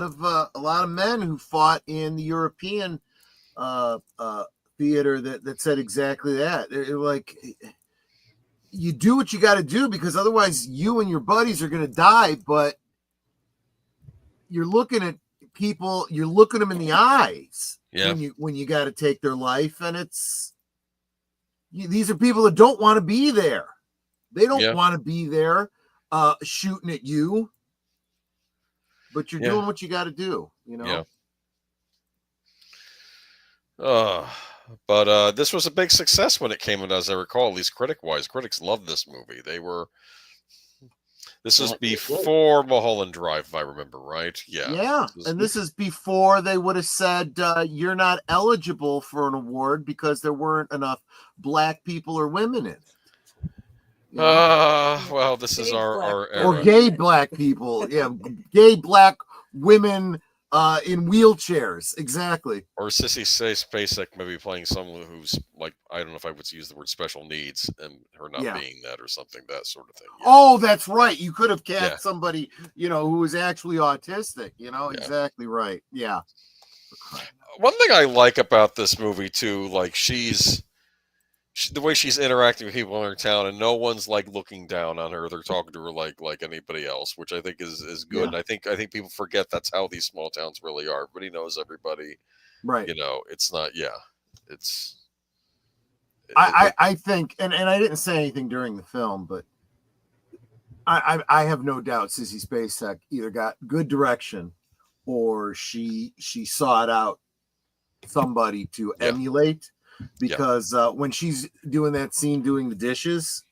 of men who fought in the European theater that said exactly that. They're like, you do what you got to do because otherwise you and your buddies are going to die. But you're looking at people, you're looking them in the eyes. Yeah. When you got to take their life, and these are people that don't want to be there. They don't want to be there shooting at you, but you're doing what you got to do, Yeah. But this was a big success when it came out, as I recall, at least critic-wise. Critics loved this movie. This is before Mulholland Drive, if I remember right. Yeah. Yeah. This is before they would have said you're not eligible for an award because there weren't enough black people or women in it. Well, this is our era. Or gay black people. Yeah. Gay black women in wheelchairs. Exactly. Or Sissy Spacek maybe playing someone who's like, I don't know if I would use the word special needs and her not being that or something, that sort of thing. Yeah. Oh, that's right. You could have cast somebody, who was actually autistic, exactly right. Yeah. One thing I like about this movie too, like the way she's interacting with people in her town, and no one's like looking down on her. They're talking to her like anybody else, which I think is good. And I think people forget that's how these small towns really are. Everybody knows everybody, right? It's not. Yeah, it's. I think, and I didn't say anything during the film, but I have no doubt Sissy Spacek either got good direction or she sought out somebody to emulate. Because when she's doing that scene doing the dishes,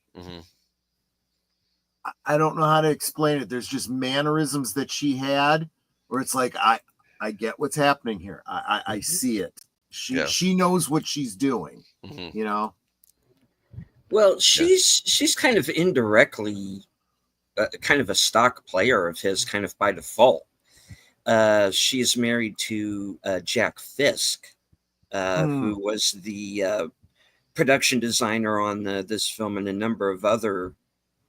I don't know how to explain it. There's just mannerisms that she had where it's like, I get what's happening here. I see it. She knows what she's doing, you know? Well, she's kind of indirectly kind of a stock player of his, kind of by default. She's married to Jack Fisk, who was the production designer on this film and a number of other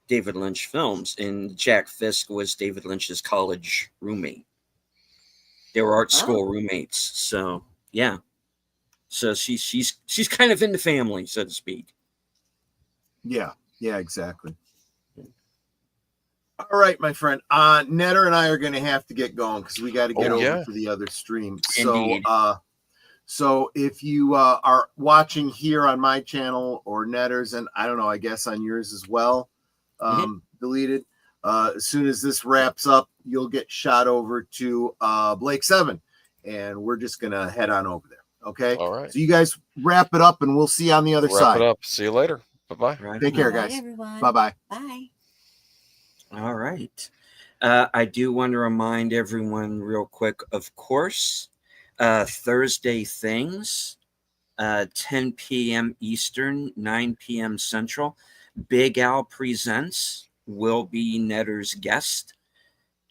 David Lynch films. And Jack Fisk was David Lynch's college roommate. They were art school roommates. So yeah. So she's kind of in the family, so to speak. Yeah, exactly. All right, my friend. Netter and I are going to have to get going because we got to get over to the other stream. Indeed. So if you are watching here on my channel or Netter's, and I don't know, I guess on yours as well, deleted. As soon as this wraps up, you'll get shot over to Blake 7, and we're just going to head on over there. Okay. All right. So you guys wrap it up, and we'll see you on the other side. Wrap it up. See you later. Bye-bye. Right. Take care, guys. Bye-bye. Bye. All right. I do want to remind everyone real quick, of course, Thursday Things, 10 p.m. Eastern, 9 p.m. Central. Big Al Presents will be Netter's guest.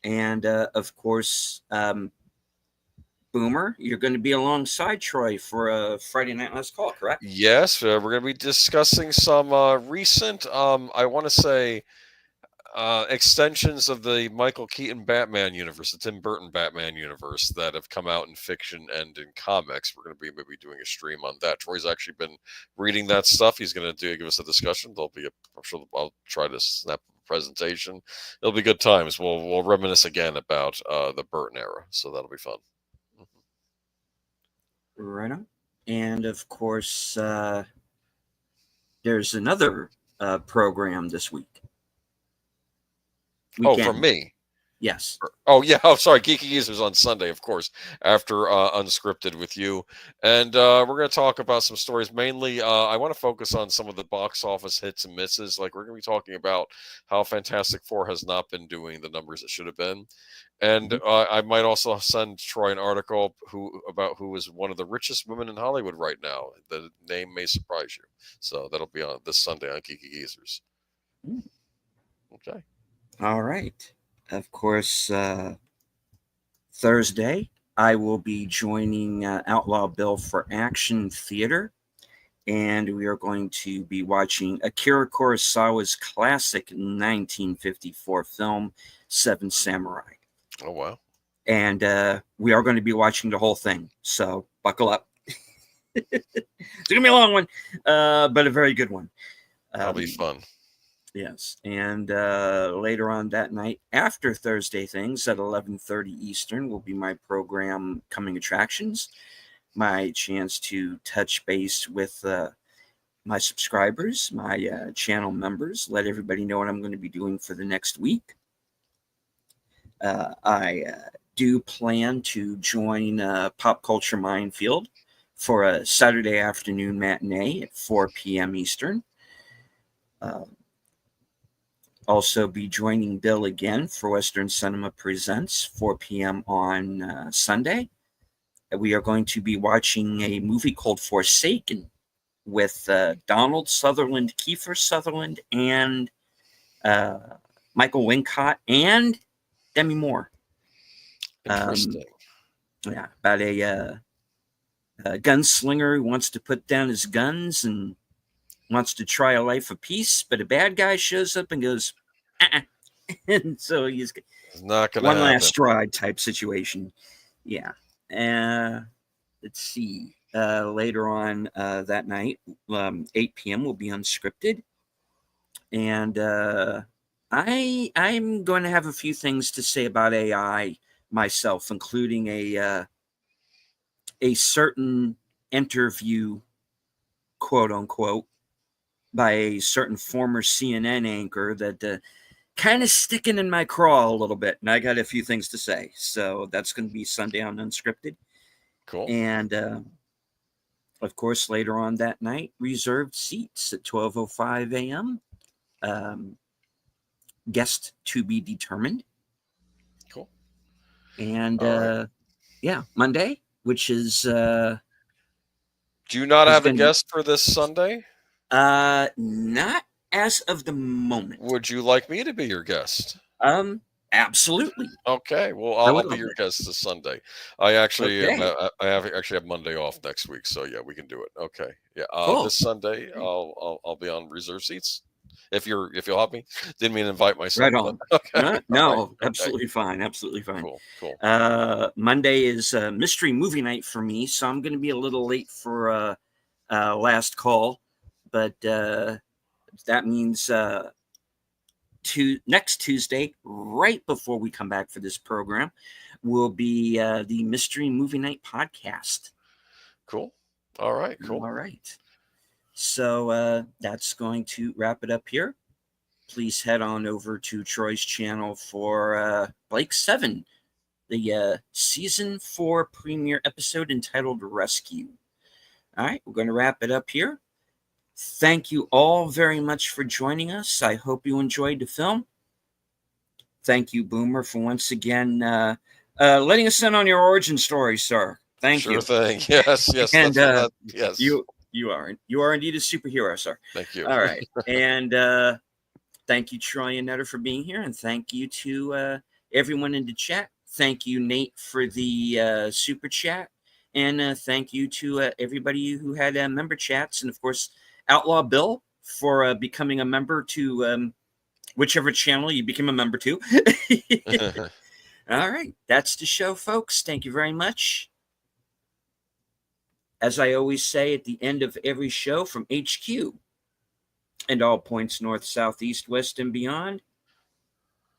And, of course, Boomer, you're going to be alongside Troy for a Friday Night Last Call, correct? Yes, we're going to be discussing some recent, I want to say, extensions of the Michael Keaton Batman universe, the Tim Burton Batman universe that have come out in fiction and in comics. We're going to be maybe doing a stream on that. Troy's actually been reading that stuff. He's going to give us a discussion. I'm sure I'll try to snap a presentation. It'll be good times. We'll reminisce again about the Burton era, so that'll be fun. Right on. And of course, there's another program this week. From me? Yes. Oh, yeah. Oh, sorry. Geeky Geezers on Sunday, of course, after Unscripted with you. And we're going to talk about some stories. Mainly, I want to focus on some of the box office hits and misses. Like, we're going to be talking about how Fantastic Four has not been doing the numbers it should have been. And I might also send Troy an article about who is one of the richest women in Hollywood right now. The name may surprise you. So that'll be on this Sunday on Geeky Geezers. Okay. All right. Of course, Thursday, I will be joining Outlaw Bill for Action Theater, and we are going to be watching Akira Kurosawa's classic 1954 film, Seven Samurai. Oh, wow. And we are going to be watching the whole thing, so buckle up. It's going to be a long one, but a very good one. That'll be fun. Yes, and later on that night, after Thursday Things at 11:30 Eastern, will be my program Coming Attractions, my chance to touch base with my subscribers, my channel members, let everybody know what I'm going to be doing for the next week. I do plan to join Pop Culture Minefield for a Saturday afternoon matinee at 4 p.m. Eastern. Also be joining Bill again for Western Cinema Presents, 4 p.m. on Sunday. We are going to be watching a movie called Forsaken with Donald Sutherland, Kiefer Sutherland, and Michael Wincott, and Demi Moore. Interesting. Yeah, about a gunslinger who wants to put down his guns and wants to try a life of peace, but a bad guy shows up and goes, and so he's not gonna one happen. last stride type situation. Yeah. Let's see. Later on that night, 8 p.m. will be Unscripted, and I'm going to have a few things to say about AI myself, including a certain interview, quote unquote, by a certain former CNN anchor that kind of sticking in my craw a little bit, and I got a few things to say. So that's going to be Sunday on Unscripted. Cool. And of course, later on that night, reserved seats at 12:05 a.m. guest to be determined. Cool. And All right. Monday, which is Do you not is have a gonna be- guest for this Sunday? not as of the moment. Would you like me to be your guest? Absolutely. Okay, well, I would I'll be love your that. guest this Sunday. I actually Okay. I have Monday off next week, so yeah, we can do it. Okay, yeah. Cool. This Sunday, Okay. I'll be on reserve seats. If you'll help me. Didn't mean to invite myself. Right on. But, okay. No, All right. Okay. absolutely fine. Absolutely fine. Cool. Monday is mystery movie night for me, so I'm going to be a little late for last call, but that means next Tuesday, right before we come back for this program, will be the Mystery Movie Night podcast. Cool. All right. Cool. All right. So that's going to wrap it up here. Please head on over to Troy's channel for Blake 7, the season 4 premiere episode entitled Rescue. All right, we're going to wrap it up here. Thank you all very much for joining us. I hope you enjoyed the film. Thank you, Boomer, for once again letting us in on your origin story, sir. Thank you. Sure thing. Yes. And yes. You are indeed a superhero, sir. Thank you. All right. And thank you, Troy and Netta, for being here. And thank you to everyone in the chat. Thank you, Nate, for the super chat. And thank you to everybody who had member chats. And, of course, Outlaw Bill for becoming a member to whichever channel you became a member to. All right. That's the show, folks. Thank you very much. As I always say at the end of every show from HQ and all points north, south, east, west, and beyond,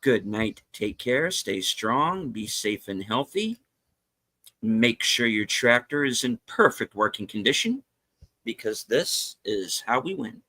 good night. Take care. Stay strong. Be safe and healthy. Make sure your tractor is in perfect working condition, because this is how we win.